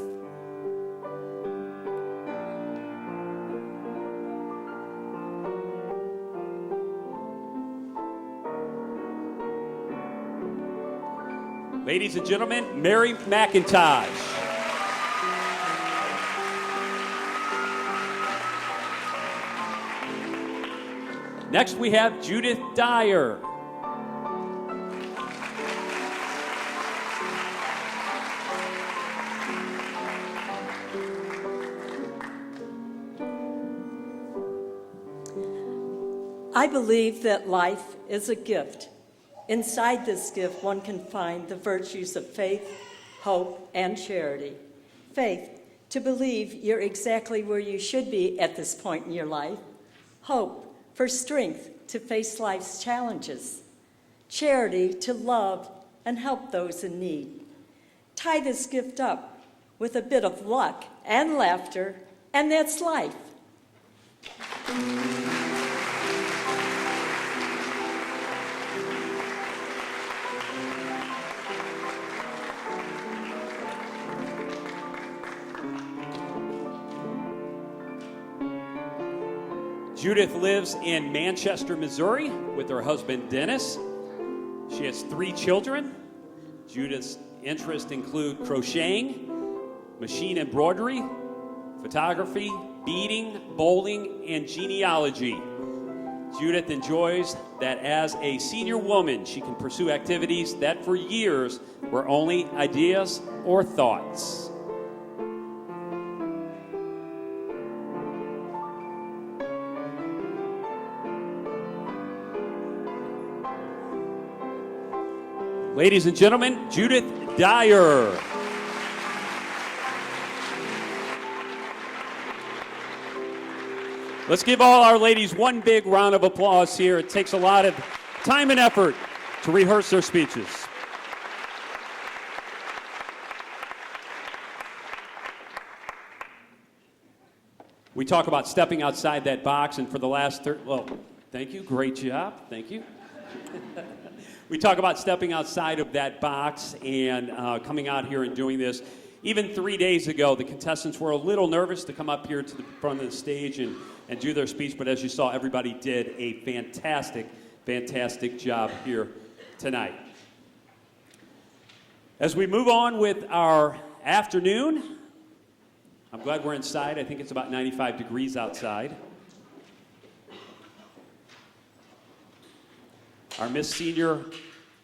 Ladies and gentlemen, Mary McIntosh. Next we have Judith Dyer. I believe that life is a gift. Inside this gift, one can find the virtues of faith, hope, and charity. Faith, to believe you're exactly where you should be at this point in your life. Hope, for strength to face life's challenges. Charity, to love and help those in need. Tie this gift up with a bit of luck and laughter, and that's life. Judith lives in Manchester, Missouri with her husband, Dennis. She has 3 children. Judith's interests include crocheting, machine embroidery, photography, beading, bowling, and genealogy. Judith enjoys that as a senior woman, she can pursue activities that for years were only ideas or thoughts. Ladies and gentlemen, Judith Dyer. Let's give all our ladies one big round of applause here. It takes a lot of time and effort to rehearse their speeches. We talk about stepping outside that box, and for the last thank you, great job, thank you. We talk about stepping outside of that box and coming out here and doing this. Even 3 days ago, the contestants were a little nervous to come up here to the front of the stage and do their speech, but as you saw, everybody did a fantastic, fantastic job here tonight. As we move on with our afternoon, I'm glad we're inside. I think it's about 95 degrees outside. Our Miss Senior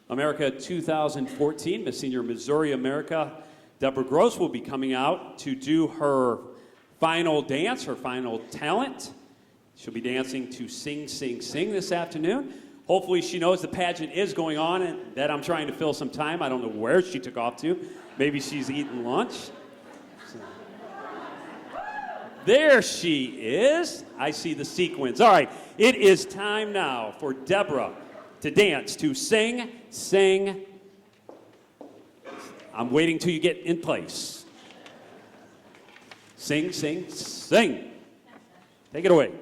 America 2014, Miss Senior Missouri America, Deborah Gross will be coming out to do her final dance, her final talent. She'll be dancing to Sing, Sing, Sing this afternoon. Hopefully she knows the pageant is going on and that I'm trying to fill some time. I don't know where she took off to. Maybe she's eating lunch. There she is. I see the sequins. All right, it is time now for Deborah to dance to Sing, Sing. I'm waiting till you get in place. Sing, sing, sing. Take it away.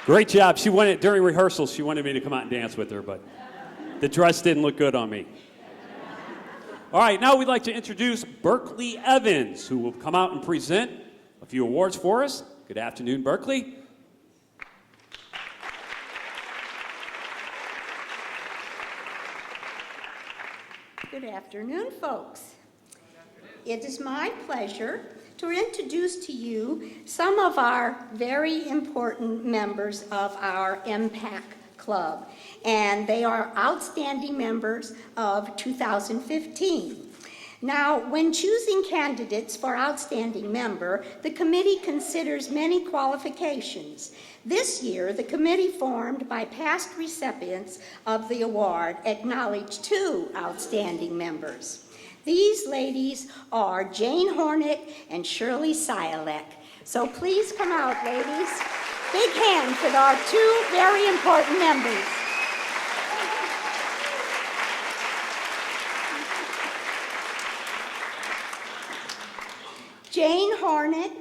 Great job. She wanted, during rehearsals, she wanted me to come out and dance with her, but the dress didn't look good on me. All right, now we'd like to introduce Berkeley Evans, who will come out and present a few awards for us. Good afternoon, Berkeley. Good afternoon, folks. It is my pleasure to introduce to you some of our very important members of our MPAC Club, and they are outstanding members of 2015. Now, when choosing candidates for outstanding member, the committee considers many qualifications. This year, the committee formed by past recipients of the award acknowledged 2 outstanding members. These ladies are Jane Hornick and Shirley Sialek. So please come out, ladies. Big hand for our 2 very important members. Jane Hornick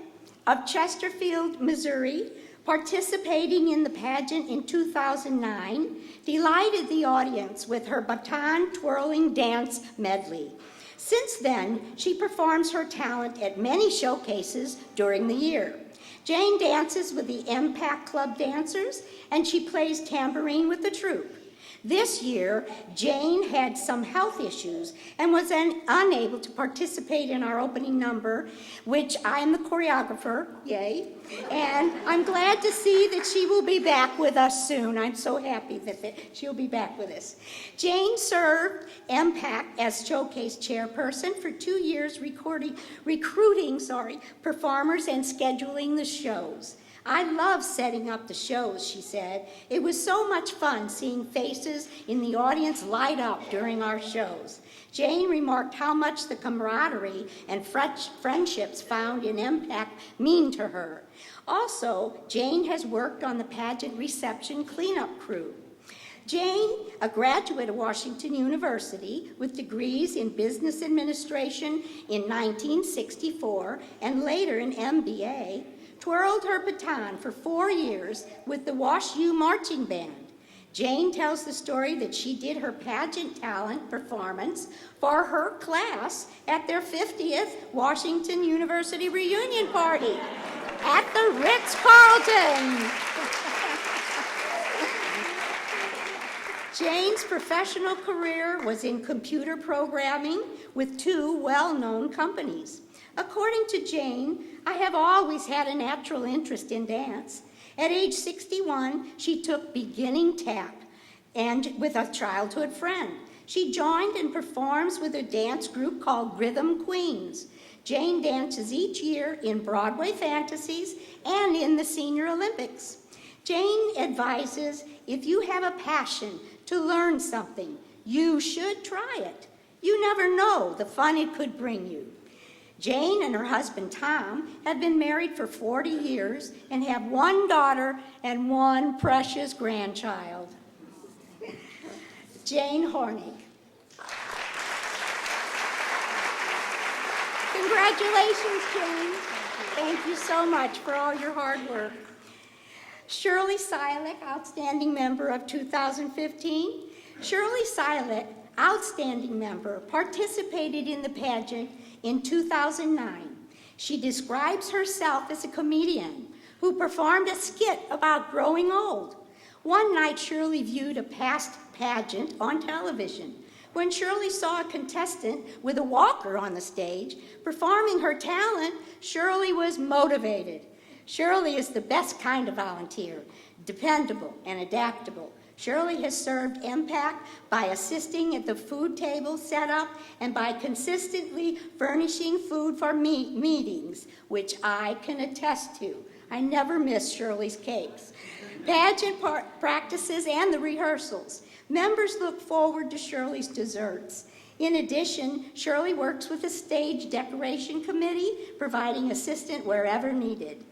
of Chesterfield, Missouri, participating in the pageant in 2009, delighted the audience with her baton twirling dance medley. Since then, she performs her talent at many showcases during the year. Jane dances with the MPAC Club dancers, and she plays tambourine with the troupe. This year, Jane had some health issues and was unable to participate in our opening number, which I am the choreographer, yay, and I'm glad to see that she will be back with us soon. I'm so happy that she'll be back with us. Jane served MPAC as showcase chairperson for 2 years, recruiting performers and scheduling the shows. I love setting up the shows, she said. It was so much fun seeing faces in the audience light up during our shows. Jane remarked how much the camaraderie and friendships found in MPAC mean to her. Also, Jane has worked on the pageant reception cleanup crew. Jane, a graduate of Washington University with degrees in business administration in 1964 and later an MBA, twirled her baton for 4 years with the Wash U Marching Band. Jane tells the story that she did her pageant talent performance for her class at their 50th Washington University reunion party at the Ritz-Carlton. Jane's professional career was in computer programming with 2 well-known companies. According to Jane, I have always had a natural interest in dance. At age 61, she took beginning tap and with a childhood friend. She joined and performs with a dance group called Rhythm Queens. Jane dances each year in Broadway Fantasies and in the Senior Olympics. Jane advises, if you have a passion to learn something, you should try it. You never know the fun it could bring you. Jane and her husband, Tom, have been married for 40 years and have 1 daughter and 1 precious grandchild. Jane Hornick. Congratulations, Jane. Thank you so much for all your hard work. Shirley Sialek, outstanding member of 2015. Shirley Sialek, outstanding member, participated in the pageant in 2009. She describes herself as a comedian who performed a skit about growing old. One night, Shirley viewed a past pageant on television. When Shirley saw a contestant with a walker on the stage performing her talent, Shirley was motivated. Shirley is the best kind of volunteer, dependable and adaptable. Shirley has served MPAC by assisting at the food table setup and by consistently furnishing food for meetings, which I can attest to. I never miss Shirley's cakes. Pageant practices and the rehearsals. Members look forward to Shirley's desserts. In addition, Shirley works with the stage decoration committee, providing assistance wherever needed.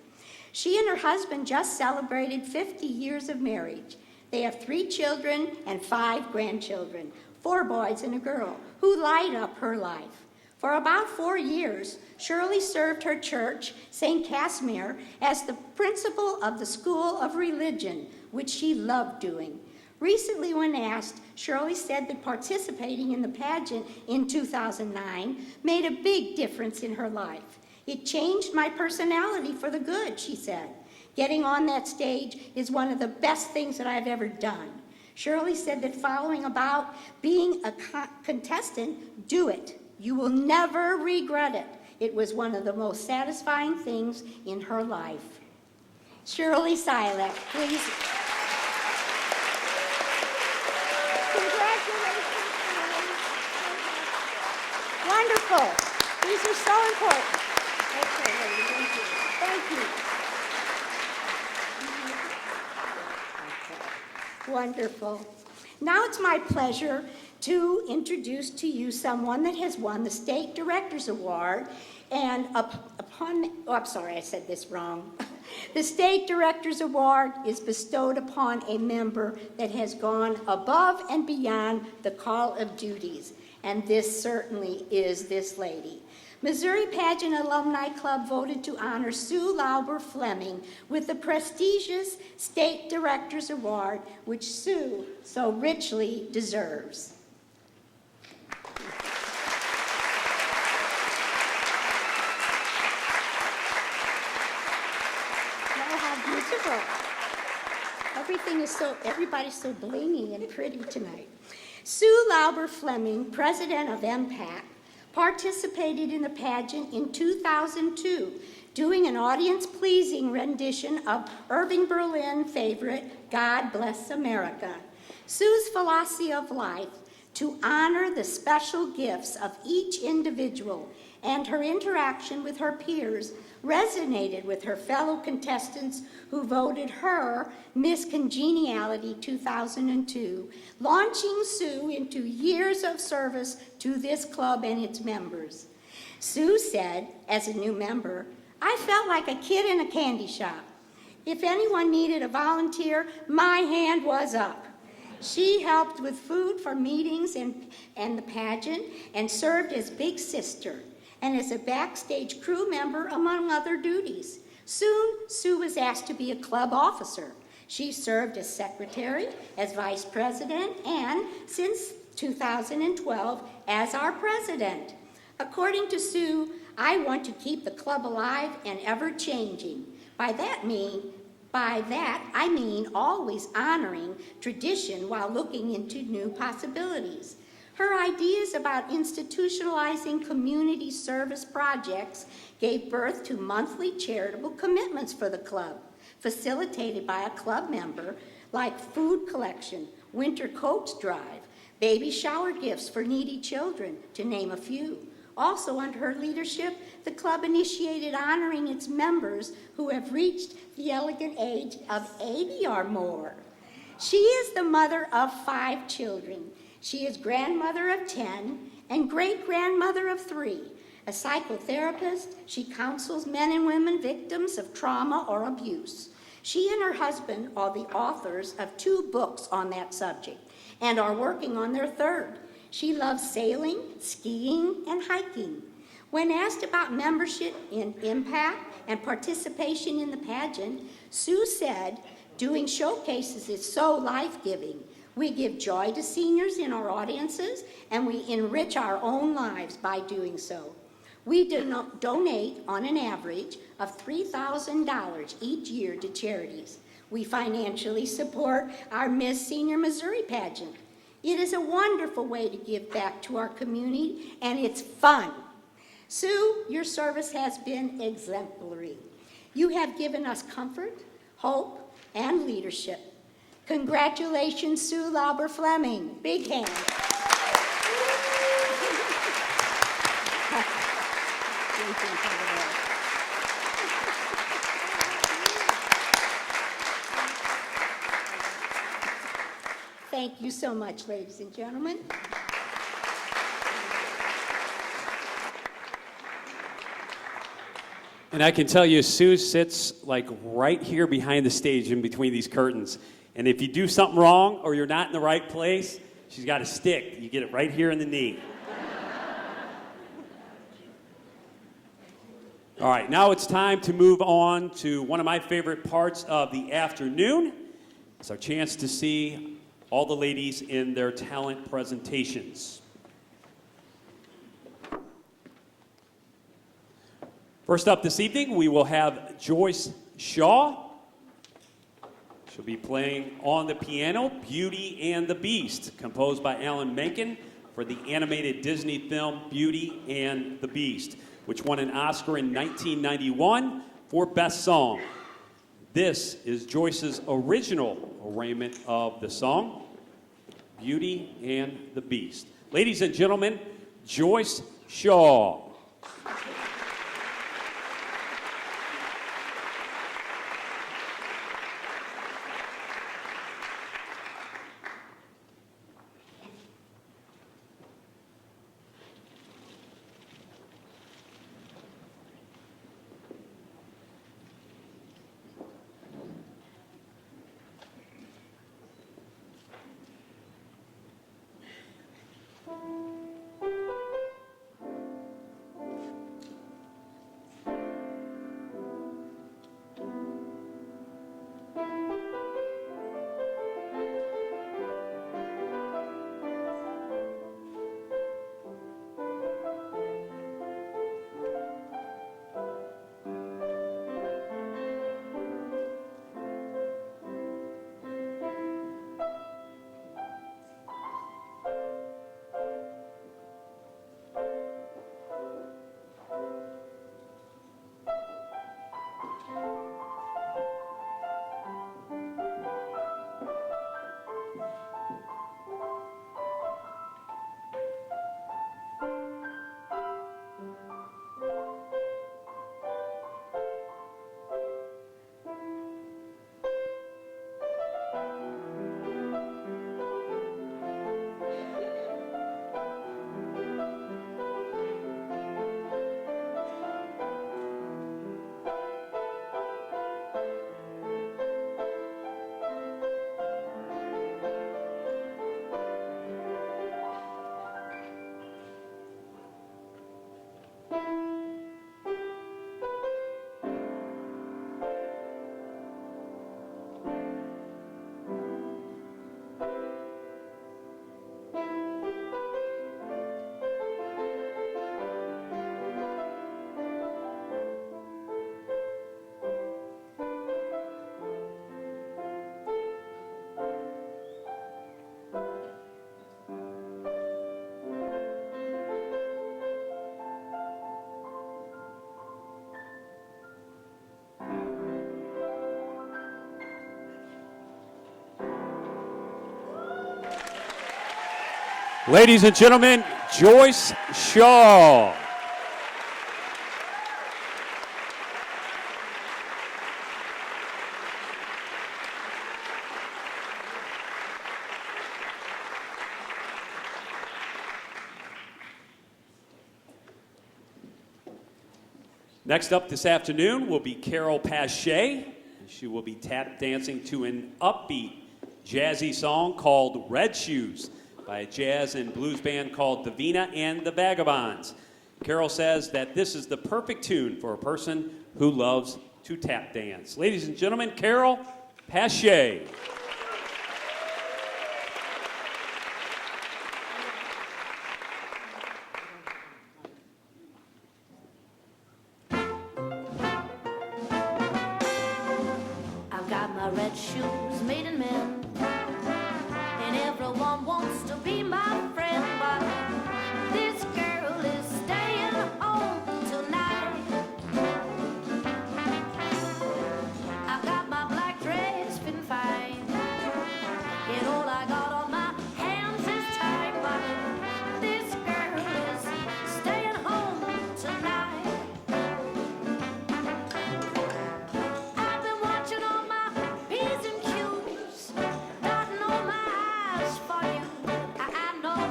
She and her husband just celebrated 50 years of marriage. They have 3 children and 5 grandchildren, 4 boys and a girl, who light up her life. For about 4 years, Shirley served her church, St. Casimir, as the principal of the School of Religion, which she loved doing. Recently, when asked, Shirley said that participating in the pageant in 2009 made a big difference in her life. It changed my personality for the good, she said. Getting on that stage is one of the best things that I've ever done. Shirley said that following about being a contestant, do it. You will never regret it. It was one of the most satisfying things in her life. Shirley Silek, please. Congratulations, Shirley. Wonderful. These are so important. Okay, lady, thank you. Thank you. Wonderful. Now it's my pleasure to introduce to you someone that has won the State Directors Award, and I'm sorry, I said this wrong. The State Directors Award is bestowed upon a member that has gone above and beyond the call of duties, and this certainly is this lady. Missouri Pageant Alumni Club voted to honor Sue Lauber Fleming with the prestigious State Directors Award, which Sue so richly deserves. Everybody's so blingy and pretty tonight. Sue Lauber Fleming, president of MPAC, participated in the pageant in 2002, doing an audience-pleasing rendition of Irving Berlin favorite, God Bless America. Sue's philosophy of life, to honor the special gifts of each individual and her interaction with her peers, resonated with her fellow contestants who voted her Miss Congeniality 2002, launching Sue into years of service to this club and its members. Sue said, as a new member, I felt like a kid in a candy shop. If anyone needed a volunteer, my hand was up. She helped with food for meetings and the pageant and served as big sister and as a backstage crew member, among other duties. Soon, Sue was asked to be a club officer. She served as secretary, as vice president, and since 2012, as our president. According to Sue, I want to keep the club alive and ever-changing. By that I mean always honoring tradition while looking into new possibilities. Her ideas about institutionalizing community service projects gave birth to monthly charitable commitments for the club, facilitated by a club member, like food collection, winter coats drive, baby shower gifts for needy children, to name a few. Also under her leadership, the club initiated honoring its members who have reached the elegant age of 80 or more. She is the mother of 5 children. She is grandmother of 10 and great-grandmother of 3. A psychotherapist, she counsels men and women victims of trauma or abuse. She and her husband are the authors of 2 books on that subject and are working on their 3rd. She loves sailing, skiing, and hiking. When asked about membership in MPAC and participation in the pageant, Sue said, doing showcases is so life-giving. We give joy to seniors in our audiences, and we enrich our own lives by doing so. We donate on an average of $3,000 each year to charities. We financially support our Miss Senior Missouri pageant. It is a wonderful way to give back to our community, and it's fun. Sue, your service has been exemplary. You have given us comfort, hope, and leadership. Congratulations, Sue Lauber Fleming. Big hand. Thank you so much, ladies and gentlemen. And I can tell you, Sue sits like right here behind the stage in between these curtains. And if you do something wrong or you're not in the right place, she's got a stick. You get it right here in the knee. All right, now it's time to move on to one of my favorite parts of the afternoon. It's our chance to see all the ladies in their talent presentations. First up this evening, we will have Joyce Shaw. She'll be playing on the piano, Beauty and the Beast, composed by Alan Menken for the animated Disney film Beauty and the Beast, which won an Oscar in 1991 for Best Song. This is Joyce's original arrangement of the song, Beauty and the Beast. Ladies and gentlemen, Joyce Shaw. Ladies and gentlemen, Joyce Shaw. Next up this afternoon will be Carol Pache. She will be tap dancing to an upbeat, jazzy song called Red Shoes by a jazz and blues band called Davina and the Vagabonds. Carol says that this is the perfect tune for a person who loves to tap dance. Ladies and gentlemen, Carol Pache. I've got my red shoes made in men, and everyone wants to be my friend, but this girl is staying home tonight. I've got my black dress fitting fine, and all I got on my hands is time, but this girl is staying home tonight. I've been watching all my P's and Q's, dotting all my I's for you. I know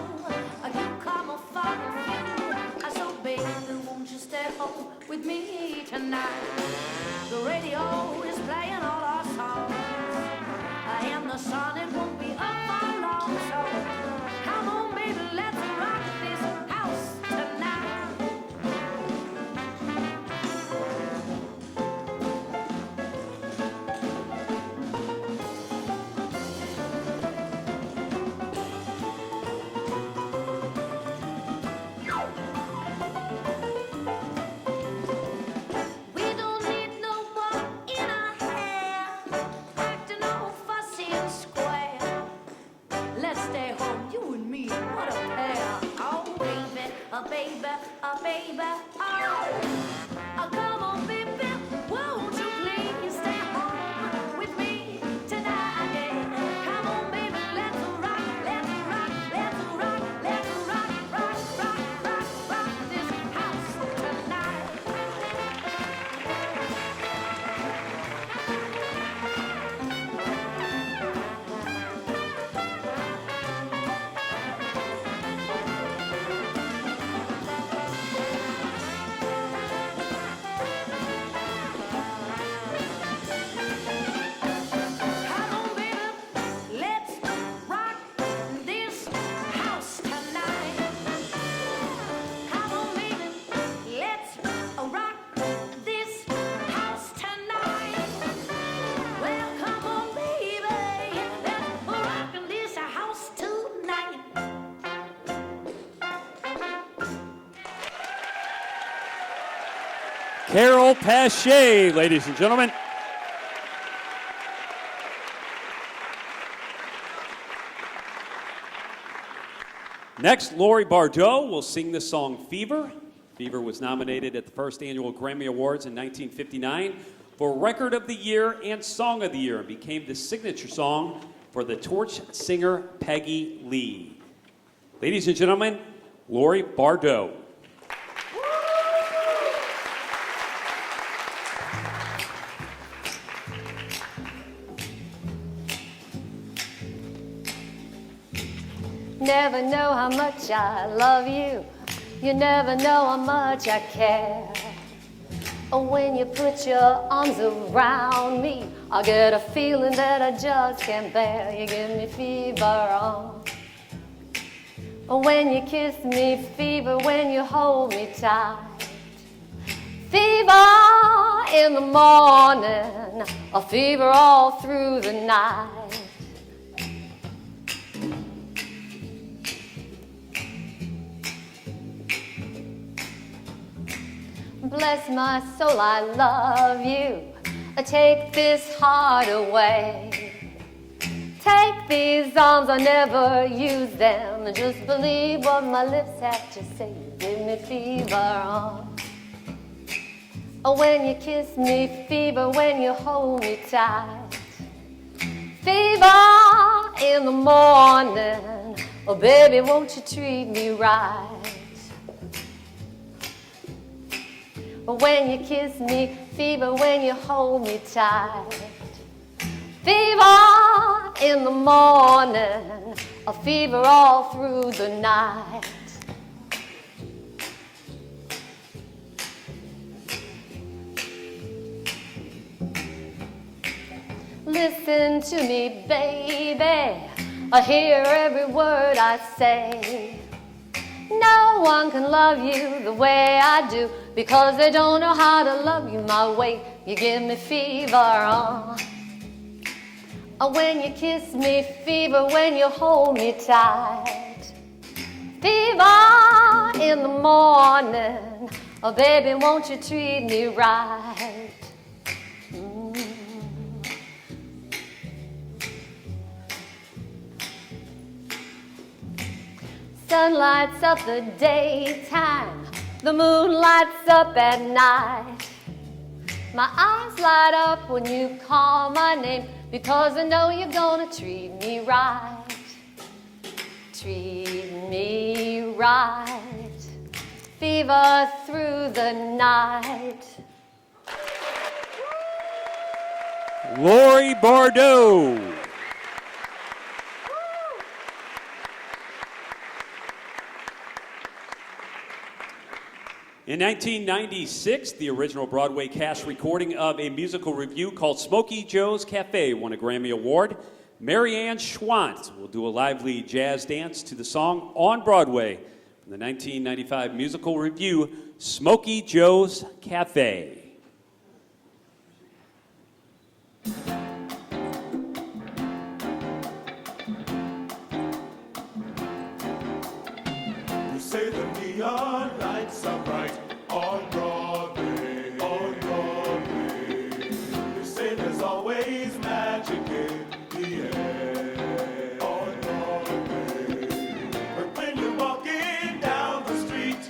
you come a far few. So baby, won't you stay home with me tonight? The radio is playing all our songs, and the sun, it won't be up for long. So come on, baby, let's rock this house tonight. baby, oh, come on, baby, won't you please stay home with me tonight? Yeah. Come on, baby, let's rock, let's rock, let's rock, let's rock, rock, rock, rock, rock this house tonight. Come on, baby, let's rock this house tonight. Come on, baby, let's rock this house tonight. Well, come on, baby, let's rock this house tonight. Carol Pache, ladies and gentlemen. Next, Lori Bardot will sing the song Fever. Fever was nominated at the first annual Grammy Awards in 1959 for Record of the Year and Song of the Year and became the signature song for the torch singer Peggy Lee. Ladies and gentlemen, Lori Bardot. Never know how much I love you. You never know how much I care. Oh, when you put your arms around me, I get a feeling that I just can't bear. You give me fever on. Oh, when you kiss me, fever when you hold me tight. Fever in the morning, a fever all through the night. Bless my soul, I love you. Take this heart away. Take these arms, I never use them. Just believe what my lips have to say. Give me fever on. Oh, when you kiss me, fever when you hold me tight. Fever in the morning. Oh, baby, won't you treat me right? When you kiss me, fever when you hold me tight. Fever in the morning, a fever all through the night. Listen to me, baby, I hear every word I say. No one can love you the way I do, because they don't know how to love you my way. You give me fever on. When you kiss me, fever when you hold me tight. Fever in the morning, oh baby, won't you treat me right? Sun lights up the daytime, the moon lights up at night. My eyes light up when you call my name, because I know you're gonna treat me right. Treat me right. Fever through the night. Lori Bardot. In 1996, the original Broadway cast recording of a musical revue called Smokey Joe's Cafe won a Grammy Award. Mary Ann Schwant will do a lively jazz dance to the song on Broadway from the 1995 musical revue Smokey Joe's Cafe. You say the neon lights are bright on Broadway, on Broadway. You say there's always magic in the air on Broadway. But when you're walking down the street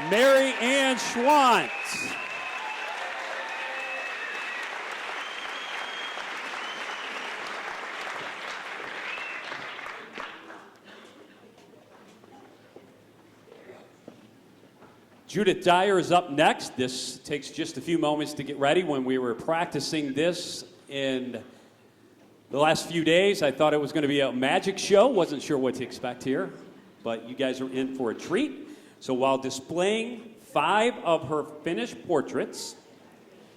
Mary Ann Schwantz. Judith Dyer is up next. This takes just a few moments to get ready. When we were practicing this in the last few days, I thought it was going to be a magic show. Wasn't sure what to expect here, but you guys are in for a treat. So while displaying 5 of her finished portraits,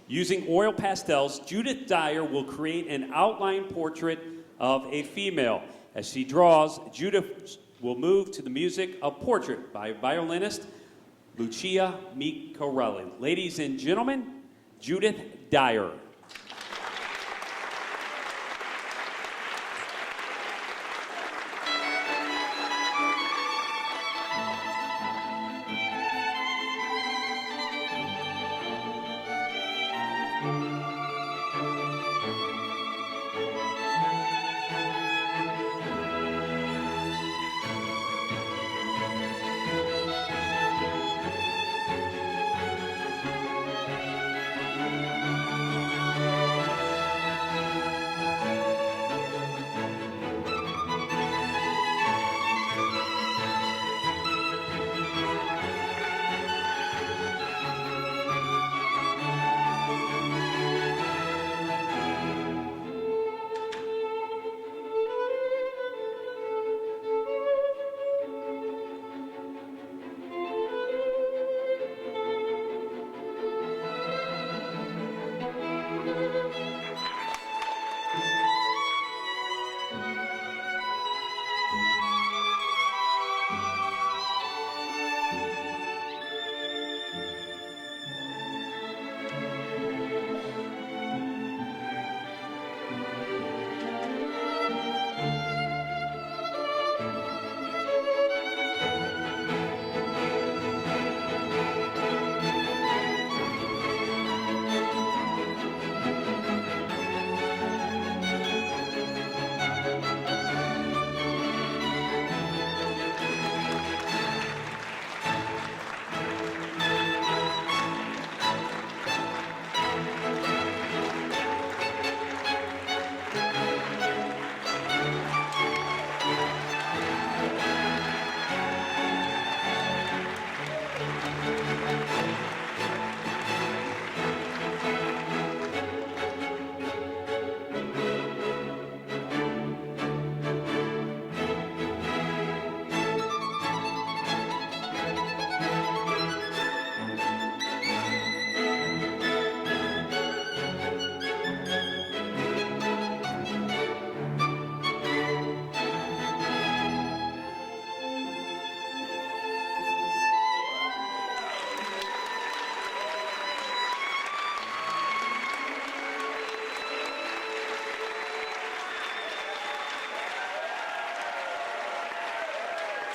using oil pastels, Judith Dyer will create an outline portrait of a female. As she draws, Judith will move to the music of Portrait by violinist Lucia Micarelli. Ladies and gentlemen, Judith Dyer.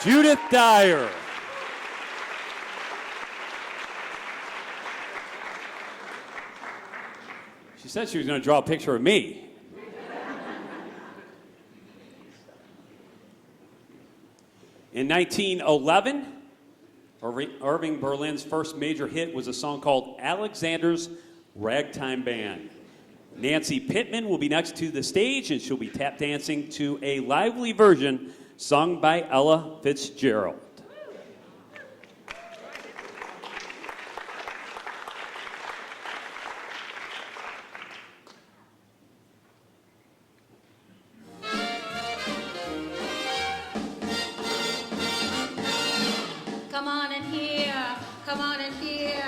Judith Dyer. She said she was going to draw a picture of me. In 1911, Irving Berlin's first major hit was a song called Alexander's Ragtime Band. Nancy Pittman will be next to the stage, and she'll be tap dancing to a lively version sung by Ella Fitzgerald. Come on in here, come on in here,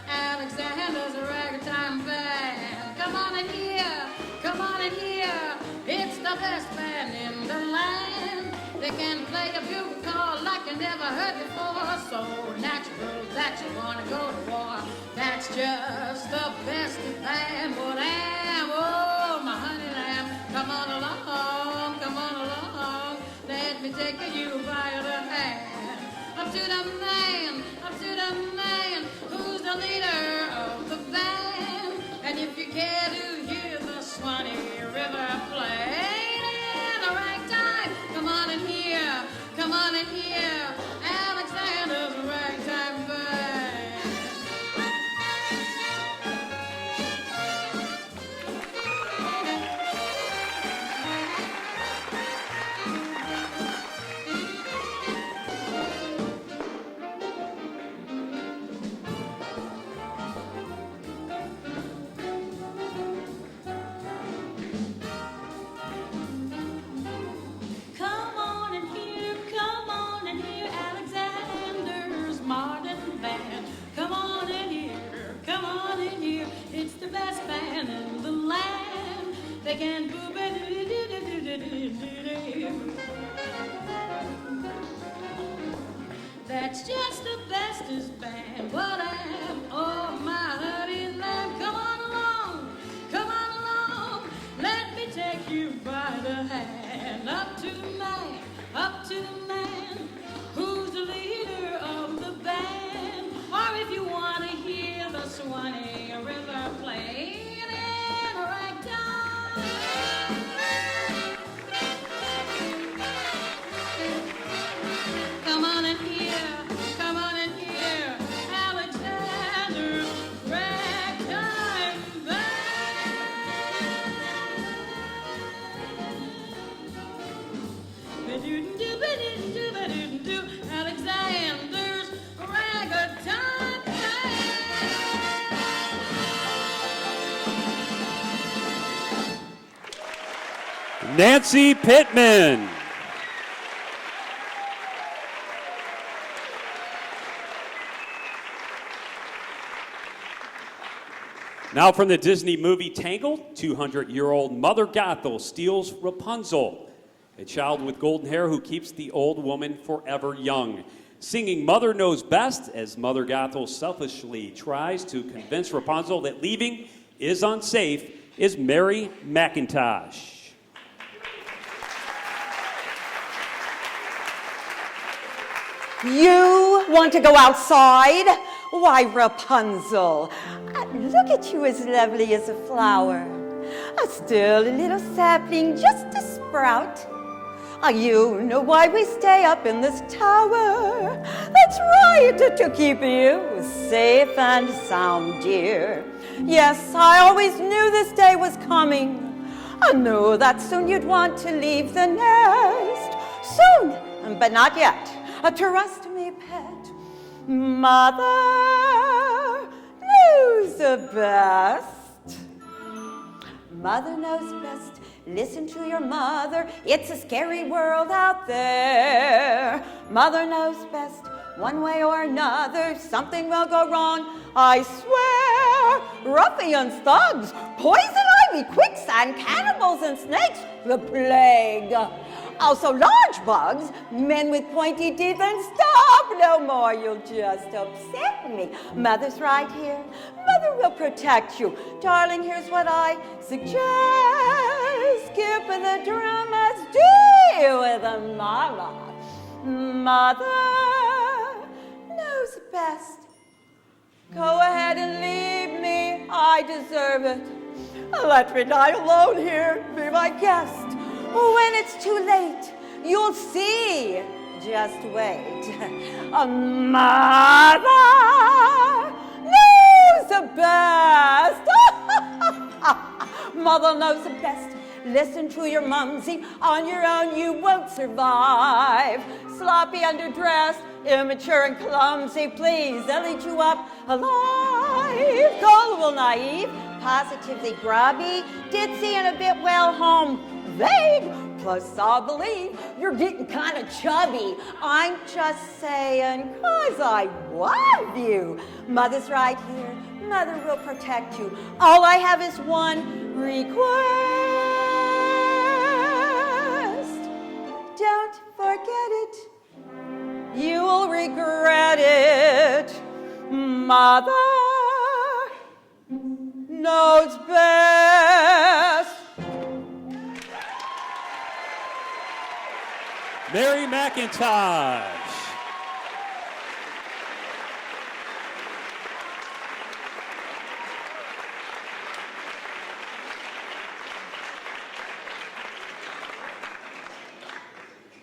Alexander's Ragtime Band. Come on in here, come on in here, it's the best band in the land. They can play a bugle call like you never heard before, so natural that you want to go to war. That's just the best band would have. Oh, my honey lamb, come on along, come on along. Let me take you by the hand. Up to the man who's the leader of the band. And if you care to hear the Swanee River play in a ragtime, come on in here, Alexander's Ragtime Band. They can boo ba doo doo doo doo doo doo doo. That's just the bestest band. What am? Oh, my honey lamb. Come on along. Let me take you by the hand. Up to the man who's the leader of the band. Or if you want to hear the Swanee River playing in ragtime. Come on in here, Alexander's ragtime band. Alexander's ragtime band. Nancy Pittman. Now from the Disney movie Tangled, 200-year-old Mother Gothel steals Rapunzel, a child with golden hair who keeps the old woman forever young. Singing Mother Knows Best as Mother Gothel selfishly tries to convince Rapunzel that leaving is unsafe is Mary McIntosh. You want to go outside? Why, Rapunzel, look at you as lovely as a flower. Still a little sapling, just a sprout. You know why we stay up in this tower. That's right, to keep you safe and sound, dear. Yes, I always knew this day was coming. I knew that soon you'd want to leave the nest. Soon, but not yet. Trust me, pet. Mother knows the best. Mother knows best. Listen to your mother. It's a scary world out there. Mother knows best. One way or another, something will go wrong. I swear. Ruffians, thugs, poison ivy, quicksand, cannibals, and snakes. The plague. Also large bugs, men with pointy teeth, and stop no more, you'll just upset me. Mother's right here. Mother will protect you. Darling, here's what I suggest. Skip the dramas, deal with the mama. Mother knows best. Go ahead and leave me, I deserve it. Let me die alone here, be my guest. When it's too late, you'll see. Just wait. Mother knows the best. Mother knows the best. Listen to your mumsy. On your own, you won't survive. Sloppy, underdressed, immature, and clumsy. Please, they'll eat you up alive. Gullible, naive, positively grubby, ditzy, and a bit well home. Vague, plus I believe you're getting kind of chubby. I'm just saying, 'cause I love you. Mother's right here. Mother will protect you. All I have is one request. Don't forget it. You will regret it. Mother knows best. Mary McIntosh.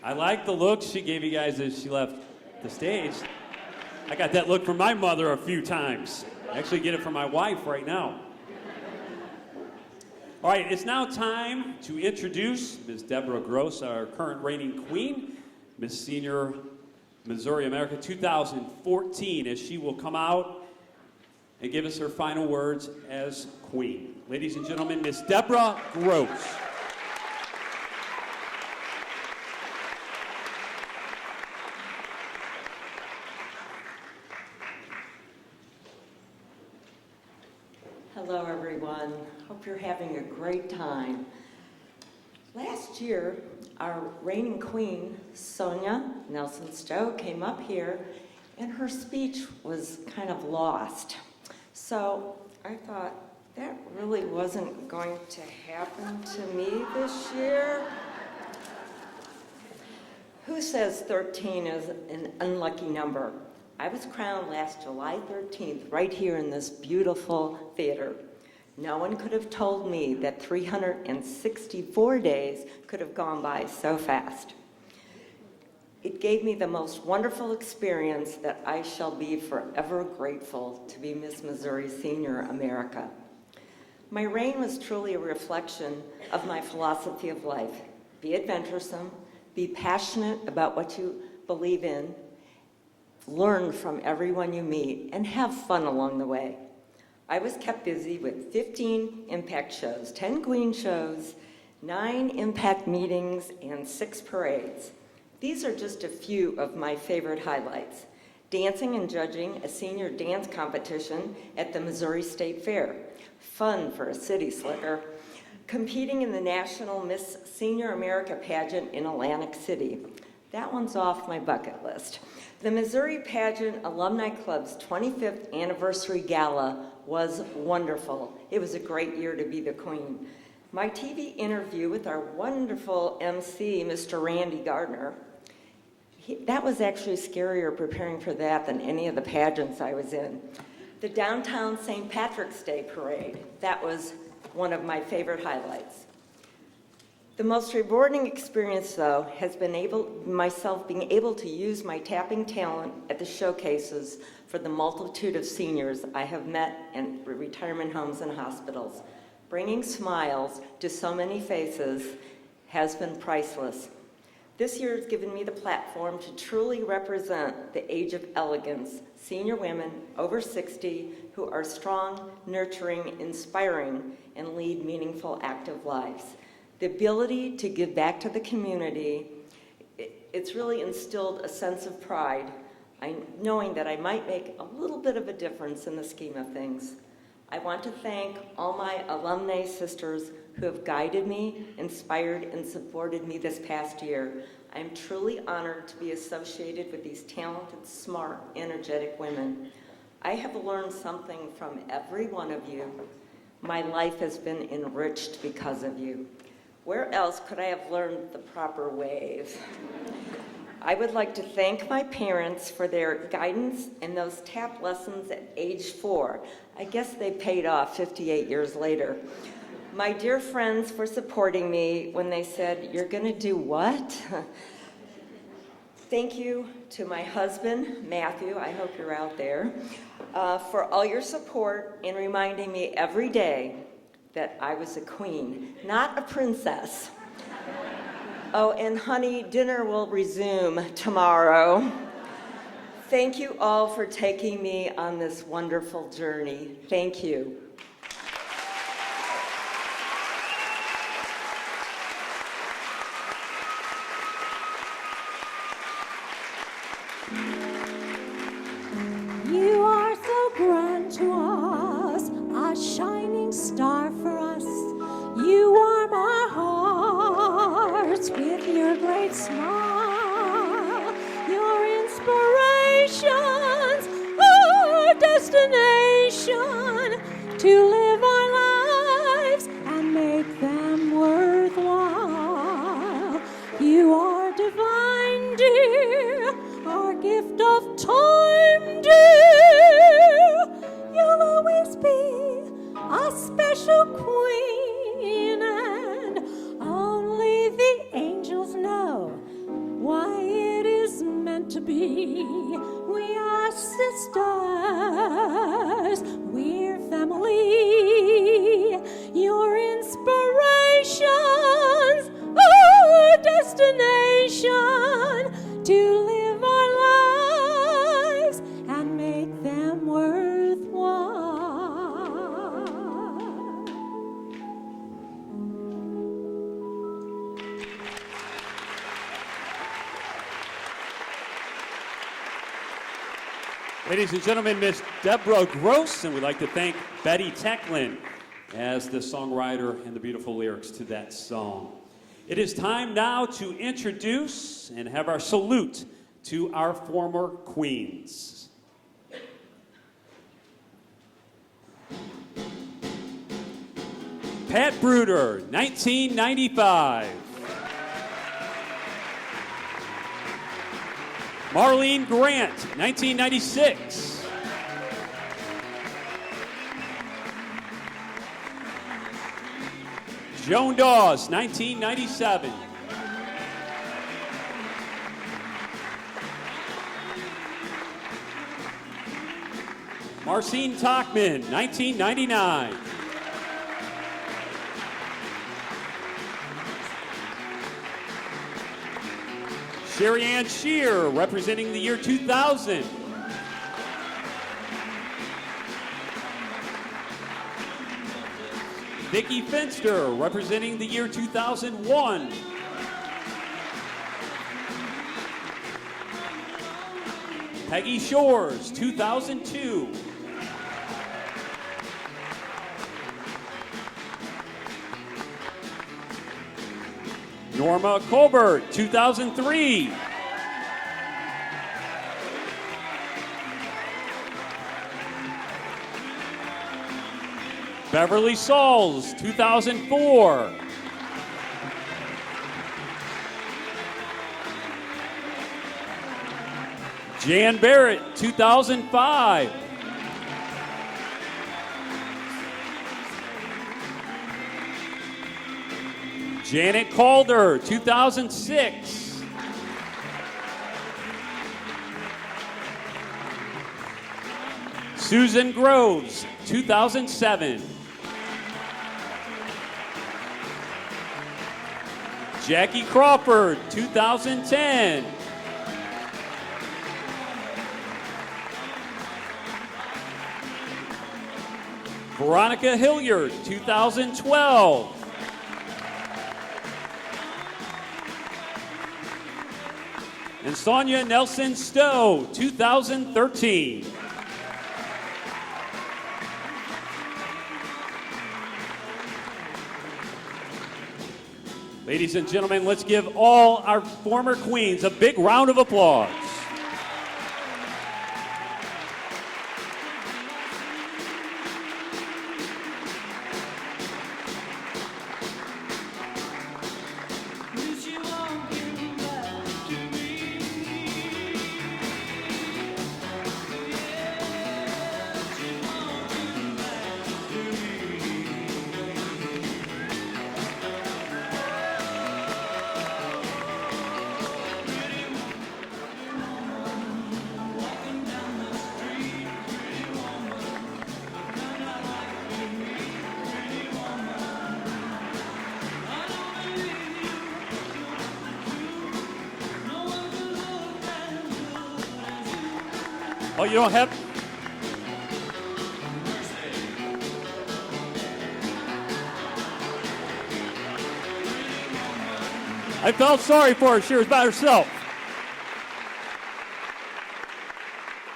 I like the look she gave you guys as she left the stage. I got that look from my mother a few times. I actually get it from my wife right now. All right, it's now time to introduce Ms. Deborah Gross, our current reigning queen, Miss Senior Missouri America 2014, as she will come out and give us her final words as queen. Ladies and gentlemen, Miss Deborah Gross. Hello, everyone. Hope you're having having a great time. Last year, our reigning queen, Sonia Nelson-Stowe, came up here, and her speech was kind of lost. So I thought, that really wasn't going to happen to me this year. Who says 13 is an unlucky number? I was crowned last July 13th right here in this beautiful theater. No one could have told me that 364 days could have gone by so fast. It gave me the most wonderful experience that I shall be forever grateful to be Miss Missouri Senior America. My reign was truly a reflection of my philosophy of life. Be adventuresome, be passionate about what you believe in, learn from everyone you meet, and have fun along the way. I was kept busy with 15 impact shows, 10 queen shows, 9 impact meetings, and 6 parades. These are just a few of my favorite highlights. Dancing and judging a senior dance competition at the Missouri State Fair. Fun for a city slicker. Competing in the National Miss Senior America pageant in Atlantic City. That one's off my bucket list. The Missouri Pageant Alumni Club's 25th anniversary gala was wonderful. It was a great year to be the queen. My TV interview with our wonderful MC, Mr. Randy Gardner, that was actually scarier preparing for that than any of the pageants I was in. The downtown St. Patrick's Day parade, that was one of my favorite highlights. The most rewarding experience, though, has been being able to use my tapping talent at the showcases for the multitude of seniors I have met in retirement homes and hospitals. Bringing smiles to so many faces has been priceless. This year has given me the platform to truly represent the age of elegance, senior women over 60 who are strong, nurturing, inspiring, and lead meaningful, active lives. The ability to give back to the community, it's really instilled a sense of pride, knowing that I might make a little bit of a difference in the scheme of things. I want to thank all my alumni sisters who have guided me, inspired, and supported me this past year. I am truly honored to be associated with these talented, smart, energetic women. I have learned something from every one of you. My life has been enriched because of you. Where else could I have learned the proper ways? I would like to thank my parents for their guidance and those tap lessons at age 4. I guess they paid off 58 years later. My dear friends for supporting me when they said, "You're gonna do what?" Thank you to my husband, Matthew, I hope you're out there, for all your support in reminding me every day that I was a queen, not a princess. Oh, and honey, dinner will resume tomorrow. Thank you all for taking me on this wonderful journey. Thank you. You are so grand to us, a shining star for us. You warm our hearts with your great smile. Your inspirations, our destination, to live our lives and make them worthwhile. You are divine, dear, our gift of time, dear. You'll always be a special queen, and only the angels know why it is meant to be. We are sisters, we're family. Your inspirations, our destination, to live our lives and make them worthwhile. Ladies and gentlemen, Miss Deborah Gross, and we'd like to thank Betty Tecklin. as the songwriter and the beautiful lyrics to that song. It is time now to introduce and have our salute to our former queens. Pat Bruder, 1995. Marlene Grant, 1996. Joan Dawes, 1997. Marcine Tachman, 1999. Sherry Ann Shear, representing the year 2000. Vicki Finster, representing the year 2001. Peggy Shores, 2002. Norma Colbert, 2003. Beverly Sauls, 2004. Jan Barrett, 2005. Janet Calder, 2006. Susan Groves, 2007. Jackie Crawford, 2010. Veronica Hilliard, 2012. And Sonia Nelson Stowe, 2013. Ladies and gentlemen, let's give all our former queens a big round of applause. Oh, you don't have... I felt sorry for her. She was by herself.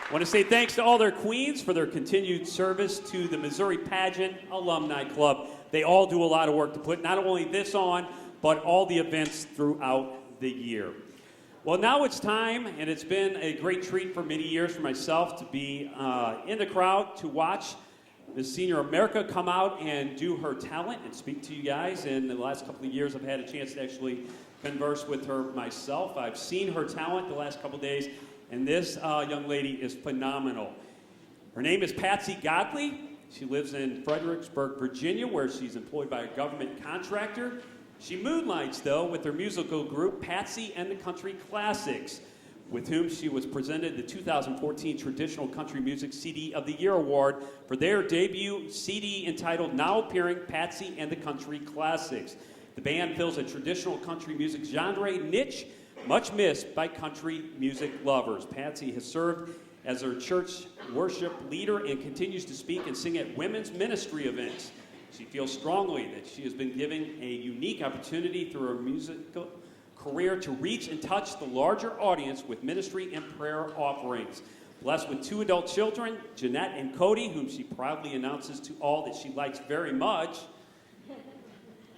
I want to say thanks to all their queens for their continued service to the Missouri Pageant Alumni Club. They all do a lot of work to put not only this on, but all the events throughout the year. Well, now it's time, and it's been a great treat for many years for myself to be in the crowd to watch Miss Senior America come out and do her talent and speak to you guys. And in the last couple of years, I've had a chance to actually converse with her myself. I've seen her talent the last couple of days, and this young lady is phenomenal. Her name is Patsy Godley. She lives in Fredericksburg, Virginia, where she's employed by a government contractor. She moonlights, though, with her musical group, Patsy and the Country Classics, with whom she was presented the 2014 Traditional Country Music CD of the Year Award for their debut CD entitled Now Appearing Patsy and the Country Classics. The band fills a traditional country music genre niche, much missed by country music lovers. Patsy has served as her church worship leader and continues to speak and sing at women's ministry events. She feels strongly that she has been given a unique opportunity through her musical career to reach and touch the larger audience with ministry and prayer offerings. Blessed with 2 adult children, Jeanette and Cody, whom she proudly announces to all that she likes very much.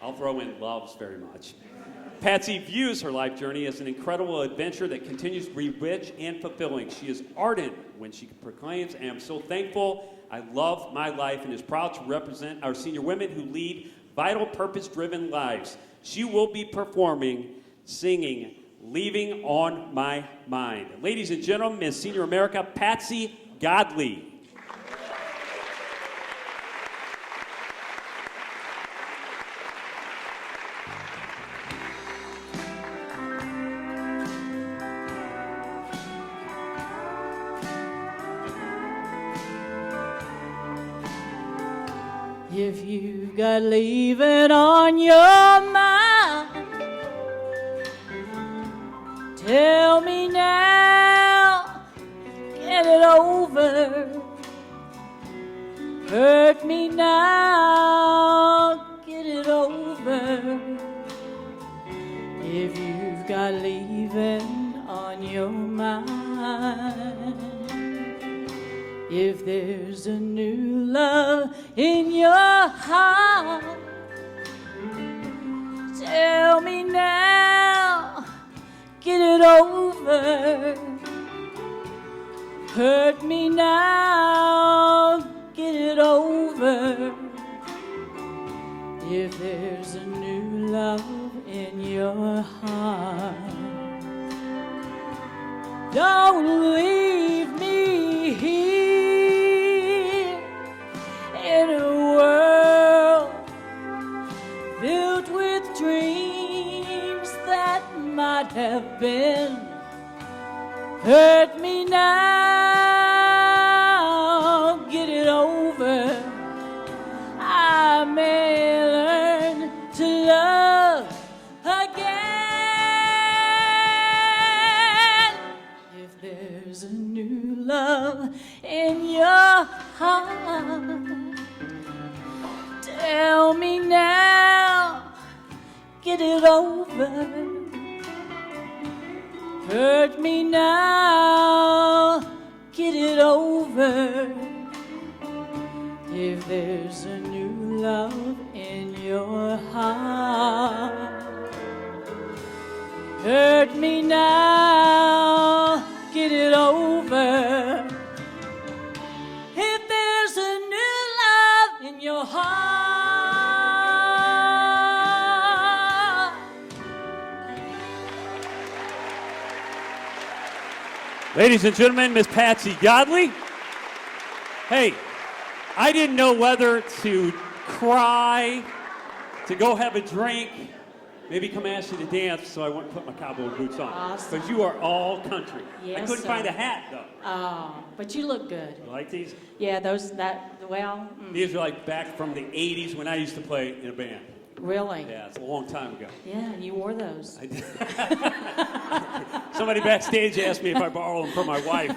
I'll throw in loves very much. Patsy views her life journey as an incredible adventure that continues to be rich and fulfilling. She is ardent when she proclaims, I am so thankful, I love my life, and is proud to represent our senior women who lead vital, purpose-driven lives. She will be performing, singing, Leaving on My Mind. Ladies and gentlemen, Miss Senior America, Patsy Godley. If you've got leaving on your mind, tell me now, get it over. Hurt me now, get it over. If you've got leaving on your mind, if there's a new love in your heart, tell me now, get it over. Hurt me now, get it over. If there's a new love in your heart, don't leave me here in a world filled with dreams that might have been. Hurt me now, get it over. I may learn to love again. If there's a new love in your heart, tell me now, get it over. Hurt me now, get it over. If there's a new love in your heart, hurt me now, get it over. If there's a new love in your heart. Ladies and gentlemen, Miss Patsy Godley. Hey, I didn't know whether to cry, to go have a drink, maybe come ask you to dance, so I went and put my cowboy boots on. Awesome. Because you are all country. Yes, I couldn't sir. find a hat, though. Oh, but you look good. You like these? Yeah, These These are like back from the 80s when I used to play in a band. really? Yeah, it's a long time ago. Yeah, you wore those. I did. Somebody backstage asked me if I borrow them from my wife.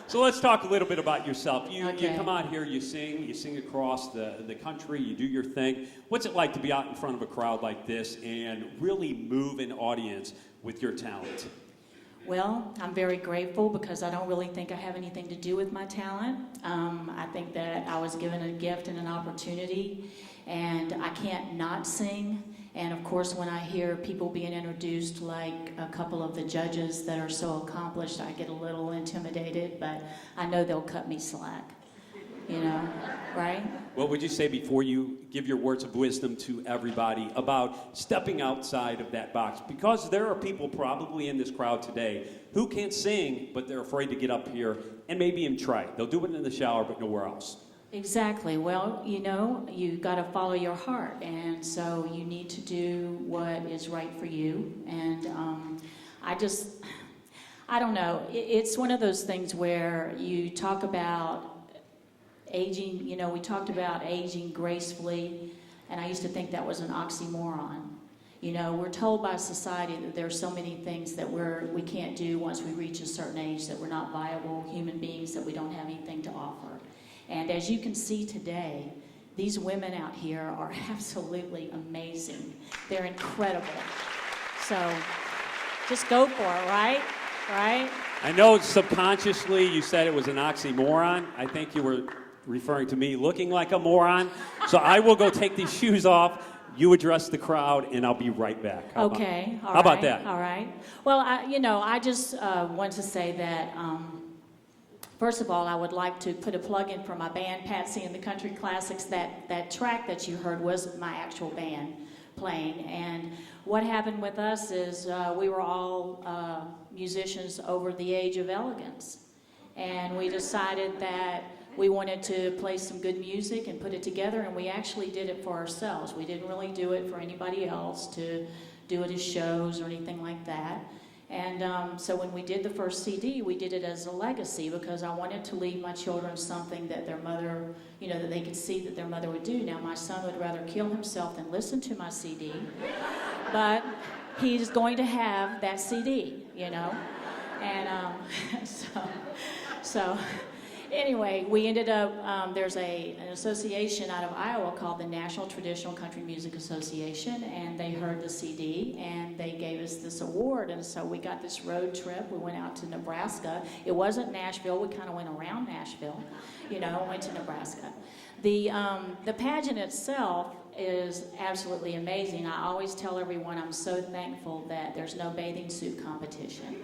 So let's talk a little bit about yourself. You come out here, you sing across the country, you do your thing. What's it like to be out in front of a crowd like this and really move an audience with your talent? Well, I'm very grateful because I don't really think I have anything to do with my talent. I think that I was given a gift and an opportunity, and I can't not sing. And of course, when I hear people being introduced, like a couple of the judges that are so accomplished, I get a little intimidated, but I know they'll cut me slack, right? What would you say before you give your words of wisdom to everybody about stepping outside of that box? Because there are people probably in this crowd today who can't sing, but they're afraid to get up here and maybe even try. They'll do it in the shower, but nowhere else. Exactly. Well, you've got to follow your heart, and so you need to do what is right for you. And I don't know. It's one of those things where you talk about aging. We talked about aging gracefully, and I used to think that was an oxymoron. We're told by society that there are so many things that we can't do once we reach a certain age, that we're not viable human beings, that we don't have anything to offer. And as you can see today, these women out here are absolutely amazing. They're incredible. So just go for it, right? Right? I know subconsciously you said it was an oxymoron. I think you were referring to me looking like a moron. So I will go take these shoes off. You address the crowd, and I'll be right back. How about that? All right. Well, I just want to say that, first of all, I would like to put a plug in for my band, Patsy and the Country Classics. That track that you heard was my actual band playing. And what happened with us is we were all musicians over the age of elegance. And we decided that we wanted to play some good music and put it together, and we actually did it for ourselves. We didn't really do it for anybody else to do it as shows or anything like that. And so when we did the first CD, we did it as a legacy because I wanted to leave my children something that their mother, that they could see that their mother would do. Now, my son would rather kill himself than listen to my CD, but he's going to have that CD, And so anyway, we ended up, there's an association out of Iowa called the National Traditional Country Music Association, and they heard the CD, and they gave us this award, and so we got this road trip. We went out to Nebraska. It wasn't Nashville. We kind of went around Nashville, went to Nebraska. The pageant itself is absolutely amazing. I always tell everyone I'm so thankful that there's no bathing suit competition.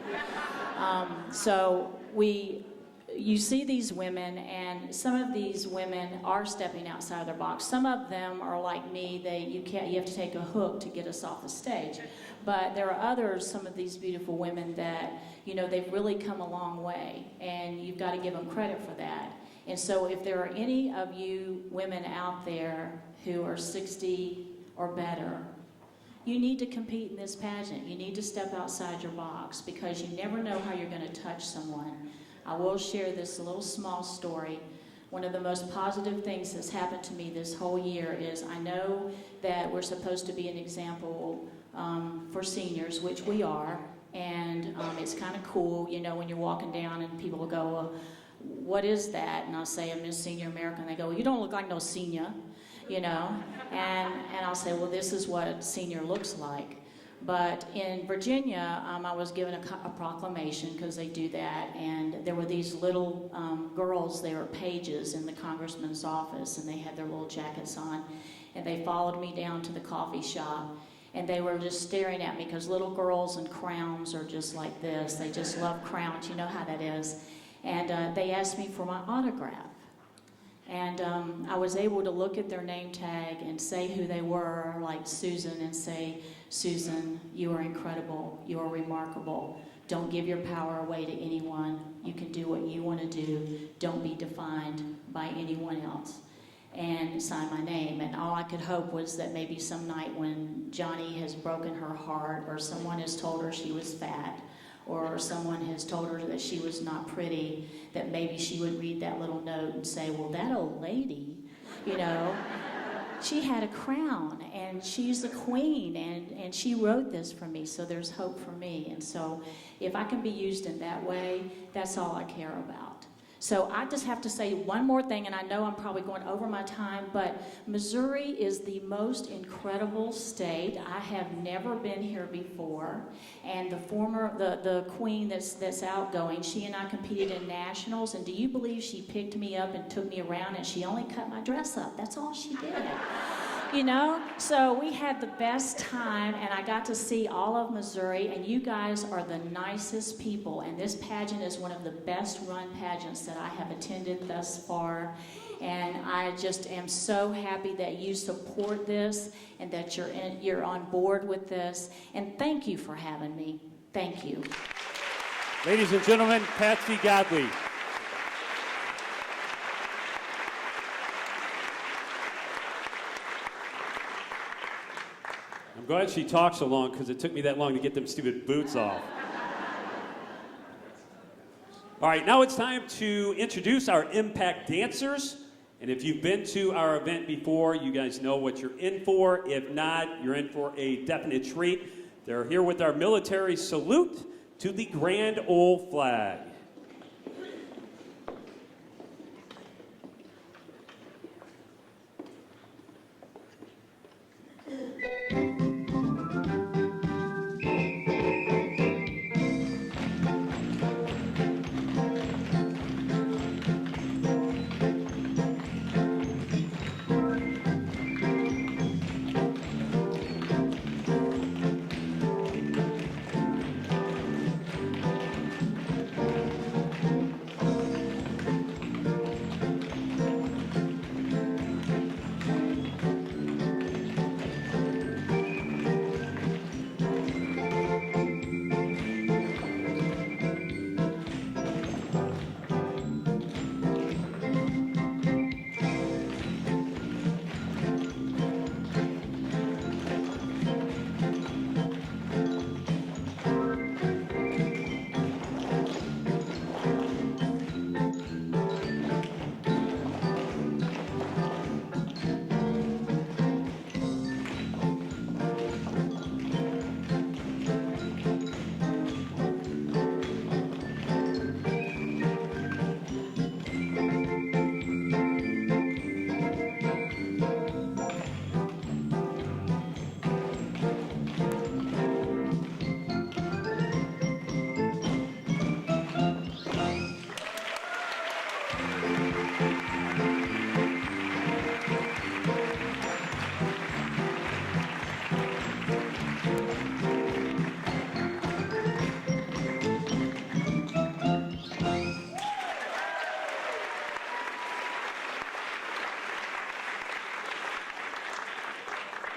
You see these women, and some of these women are stepping outside of their box. Some of them are like me. You have to take a hook to get us off the stage. But there are others, some of these beautiful women that, they've really come a long way, and you've got to give them credit for that. And so if there are any of you women out there who are 60 or better, you need to compete in this pageant. You need to step outside your box because you never know how you're going to touch someone. I will share this little small story. One of the most positive things that's happened to me this whole year is I know that we're supposed to be an example for seniors, which we are, and it's kind of cool, when you're walking down and people will go, well, what is that? And I'll say, I'm Miss Senior America, and they go, well, you don't look like no senior, and I'll say, well, this is what a senior looks like. But in Virginia, I was given a proclamation because they do that, and there were these little girls, they were pages in the congressman's office, and they had their little jackets on, and they followed me down to the coffee shop, and they were just staring at me because little girls and crowns are just like this. They just love crowns, you know how that is. And they asked me for my autograph. And I was able to look at their name tag and say who they were, like Susan, and say, Susan, you are incredible. You are remarkable. Don't give your power away to anyone. You can do what you want to do. Don't be defined by anyone else. And sign my name. And all I could hope was that maybe some night when Johnny has broken her heart, or someone has told her she was fat, or someone has told her that she was not pretty, that maybe she would read that little note and say, well, that old lady, she had a crown, and she's a queen, and she wrote this for me, so there's hope for me. And so if I can be used in that way, that's all I care about. So I just have to say one more thing, and I know I'm probably going over my time, but Missouri is the most incredible state. I have never been here before, and the queen that's outgoing, she and I competed in nationals, and do you believe she picked me up and took me around, and she only cut my dress up? That's all she did. So we had the best time, and I got to see all of Missouri, and you guys are the nicest people, and this pageant is one of the best run pageants that I have attended thus far, and I just am so happy that you support this and that you're on board with this, and thank you for having me. Thank you. Ladies and gentlemen, Patsy Godley. I'm glad she talked so long because it took me that long to get them stupid boots off. All right, now it's time to introduce our Impact Dancers. And if you've been to our event before, you guys know what you're in for. If not, you're in for a definite treat. They're here with our military salute to the Grand Ole Flag.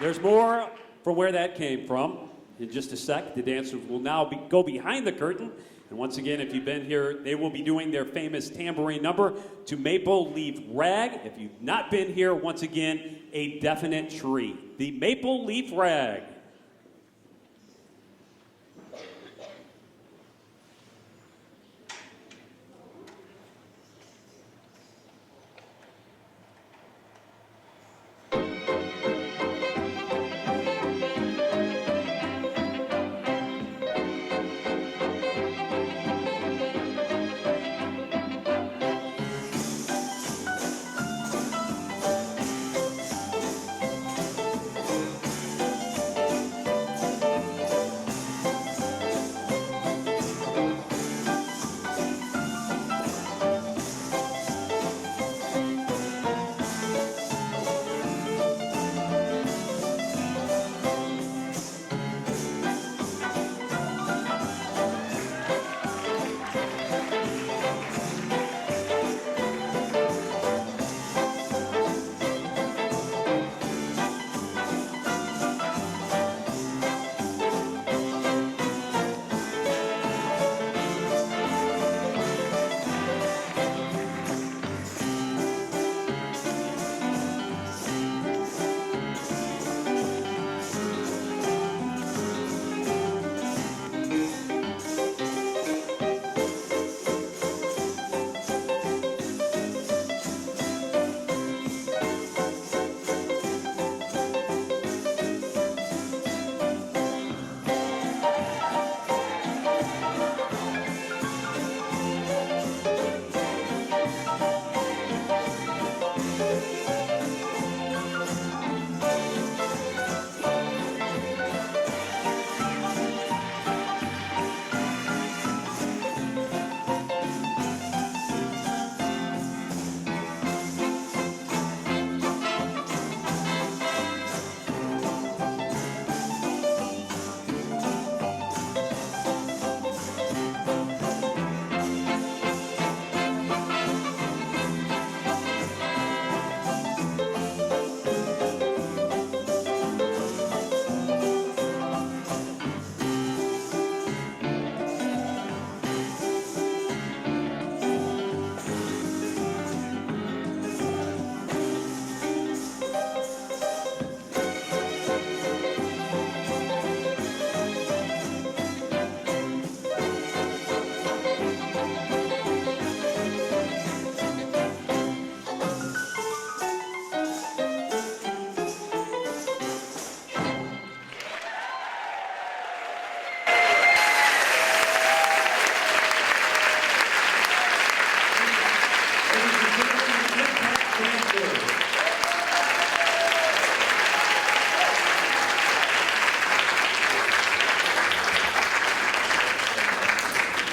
There's more from where that came from. In just a sec, the dancers will now go behind the curtain. And once again, if you've been here, they will be doing their famous tambourine number, To Maple Leaf Rag. If you've not been here, once again, a definite tree. The Maple Leaf Rag.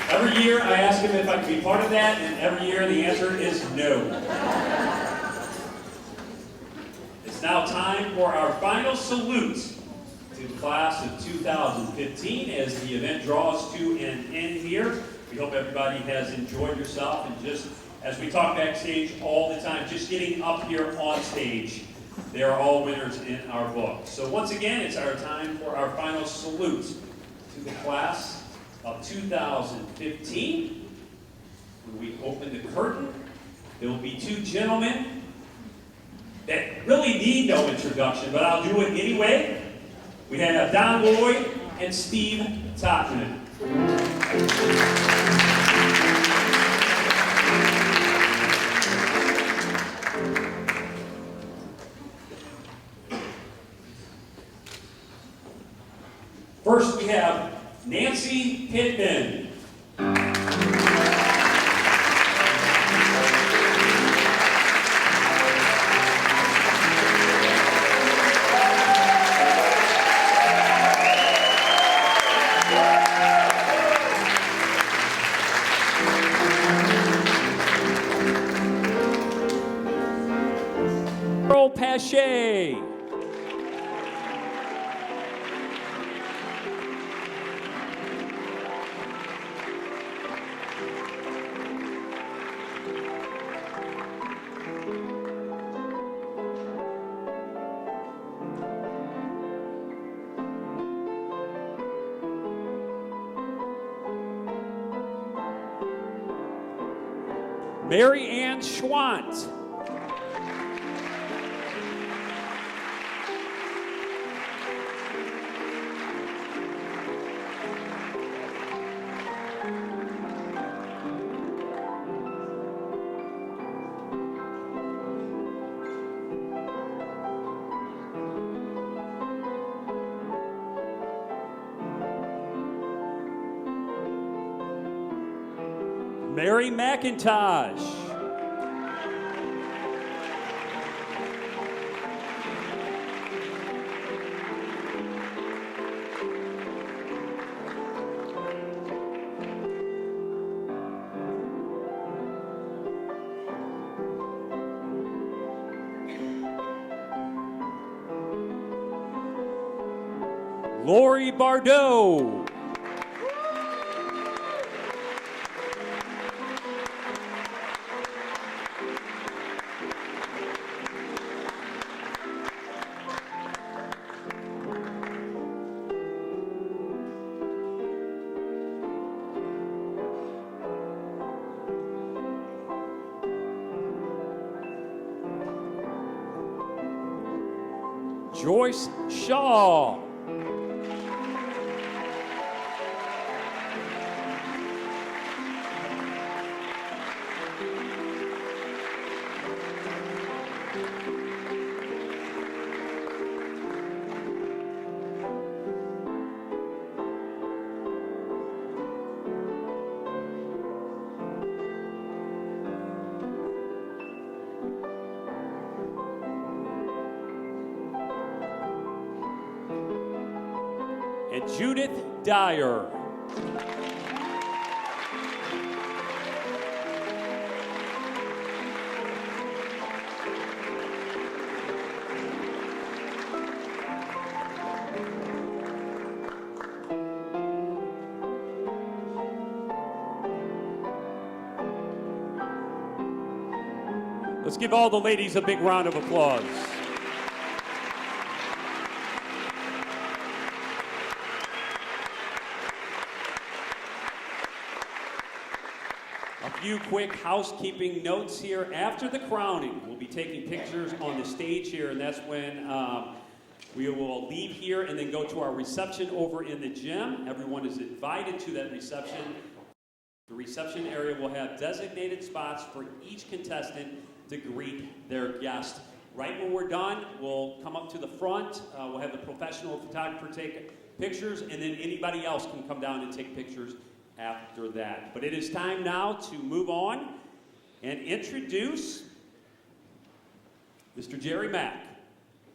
Every year I ask him if I can be part of that, and every year the answer is no. It's now time for our final salute to the class of 2015 as the event draws to an end here. We hope everybody has enjoyed yourself, and just as we talk backstage all the time, just getting up here on stage, they are all winners in our book. So once again, it's our time for our final salute to the class of 2015. When we open the curtain, there will be two gentlemen that really need no introduction, but I'll do it anyway. We have Don Lloyd and Steve Totman. First, we have Nancy Pittman. Earl Pache. Mary Ann Schwant. Mary McIntosh. Lori Bardot. Joyce Shaw. And Judith Dyer. Let's give all the ladies a big round of applause. A few quick housekeeping notes here. After the crowning, we'll be taking pictures on the stage here, and that's when we will leave here and then go to our reception over in the gym. Everyone is invited to that reception. The reception area will have designated spots for each contestant to greet their guest. Right when we're done, we'll come up to the front. We'll have the professional photographer take pictures, and then anybody else can come down and take pictures after that. But it is time now to move on and introduce Mr. Jerry Mack,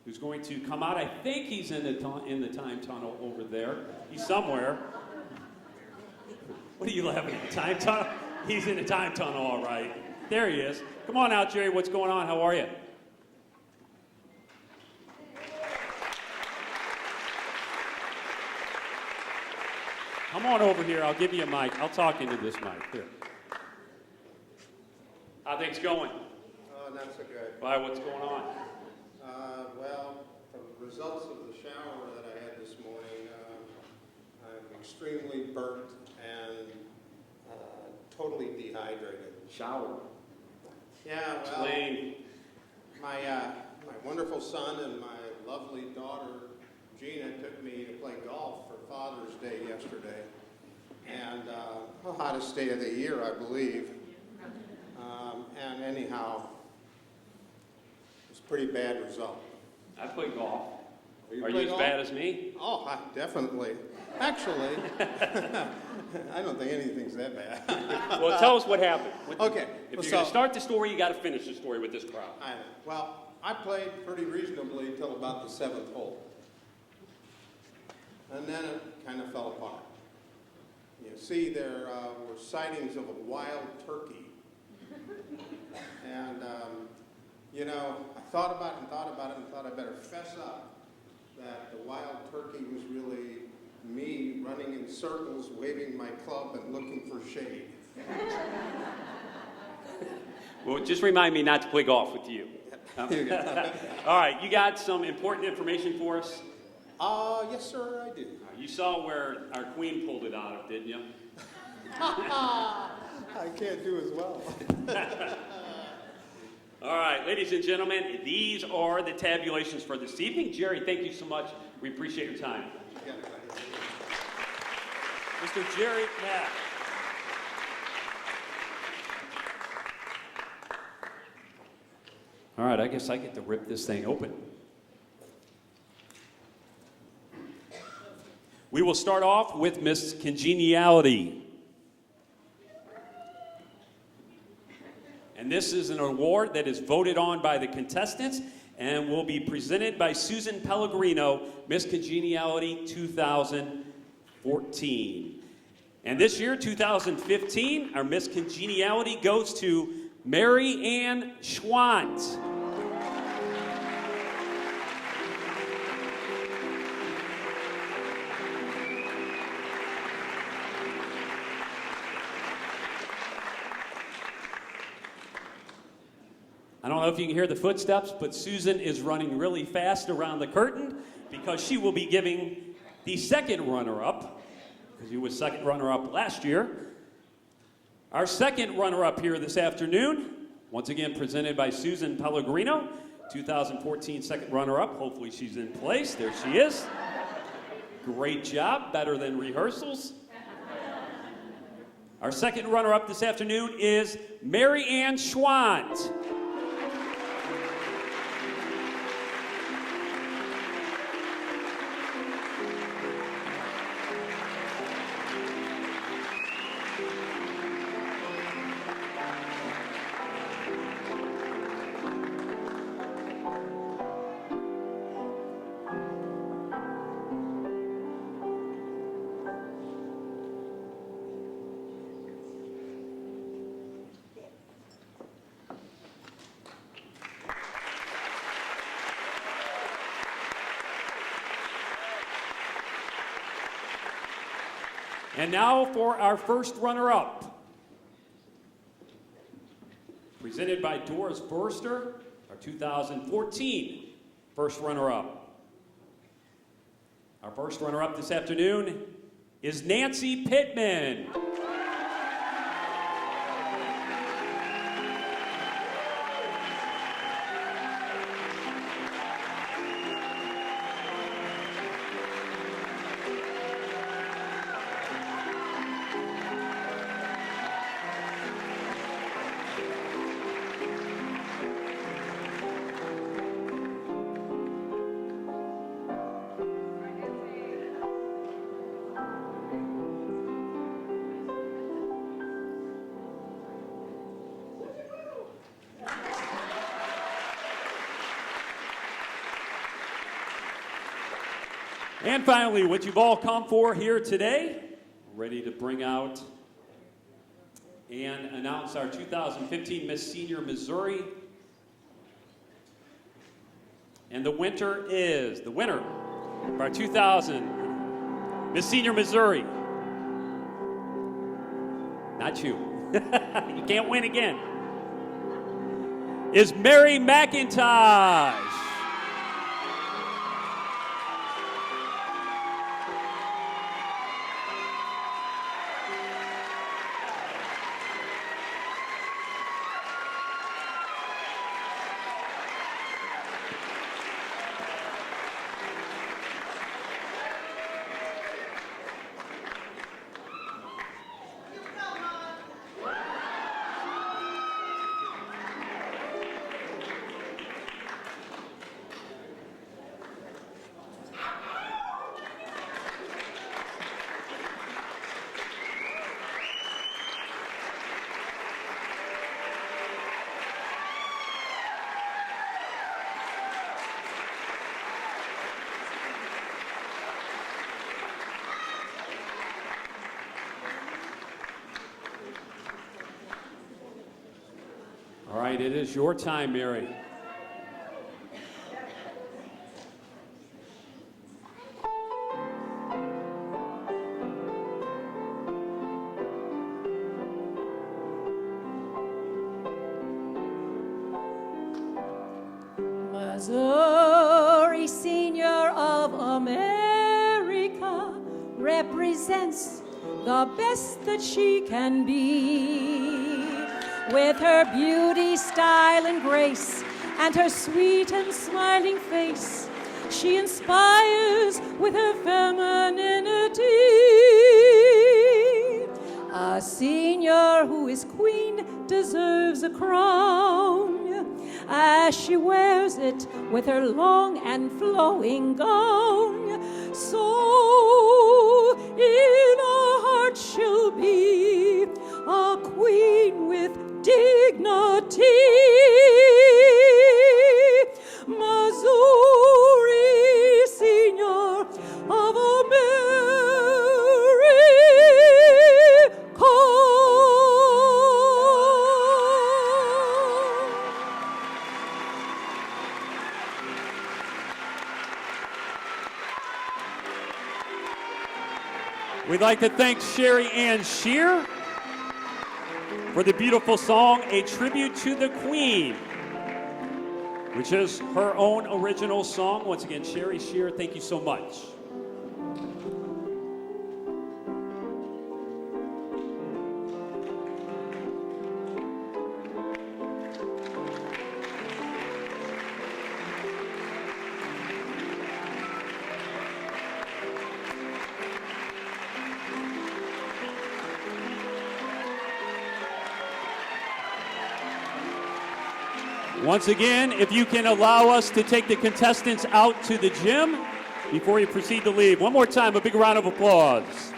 who's going to come out. I think he's in the time tunnel over there. He's somewhere. What are you laughing at? Time tunnel? He's in the time tunnel, all right. There he is. Come on out, Jerry. What's going on? How are you? Come on over here. I'll give you a mic. I'll talk into this mic. Here. How things going? Not so good. Why? What's going on? Well, from the results of the shower that I had this morning, I'm extremely burnt and totally dehydrated. Shower? Yeah, well, Explain. my wonderful son and my lovely daughter, Gina, took me to play golf for Father's Day yesterday. And the hottest day of the year, I believe. And anyhow, it was a pretty bad result. I play golf. You Are play you as golf? bad as me? Oh, definitely. Actually, I don't think anything's that bad. Well, tell us what happened. Okay. If well, you're going to start the story, you got to finish the story with this crowd. Well, I played pretty reasonably until about the 7th hole. And then it kind of fell apart. You see, there were sightings of a wild turkey. And, you know, I thought about it and thought I better fess up that the wild turkey was really me running in circles, waving my club and looking for shade. Well, just remind me not to play golf with you. All right, you got some important information for us? Yes, sir, I do. You saw where our queen pulled it out of, didn't you? I can't do as well. All right, ladies and gentlemen, these are the tabulations for this evening. Jerry, thank you so much. We appreciate your time. Mr. Jerry Mack. All right, I guess I get to rip this thing open. We will start off with Miss Congeniality. And this is an award that is voted on by the contestants and will be presented by Susan Pellegrino, Miss Congeniality 2014. And this year, 2015, our Miss Congeniality goes to Mary Ann Schwant. I don't know if you can hear the footsteps, but Susan is running really fast around the curtain because she will be giving the second runner-up, because he was second runner-up last year. Our second runner-up here this afternoon, once again presented by Susan Pellegrino, 2014 second runner-up. Hopefully she's in place. There she is. Great job, better than rehearsals. Our second runner-up this afternoon is Mary Ann Schwant. And now for our first runner-up. Presented by Doris Forster, our 2014 first runner-up. Our first runner-up this afternoon is Nancy Pittman. And finally, what you've all come for here today, ready to bring out and announce our 2015 Miss Senior Missouri. And the winner of our 2000 Miss Senior Missouri. Not you. You can't win again. Is Mary McIntosh. All right, it is your time, Mary. Missouri Senior of America represents the best that she can be. With her beauty, style, and grace, and her sweet and smiling face, she inspires with her femininity. A senior who is queen deserves a crown, as she wears it with her long and flowing gown. So in our heart she'll be a queen with dignity. Missouri, senior of America. We'd like to thank Sherry Ann Shear for the beautiful song, A Tribute to the Queen, which is her own original song. Once again, Sherry Shear, thank you so much. Once again, if you can allow us to take the contestants out to the gym before you proceed to leave. One more time, a big round of applause.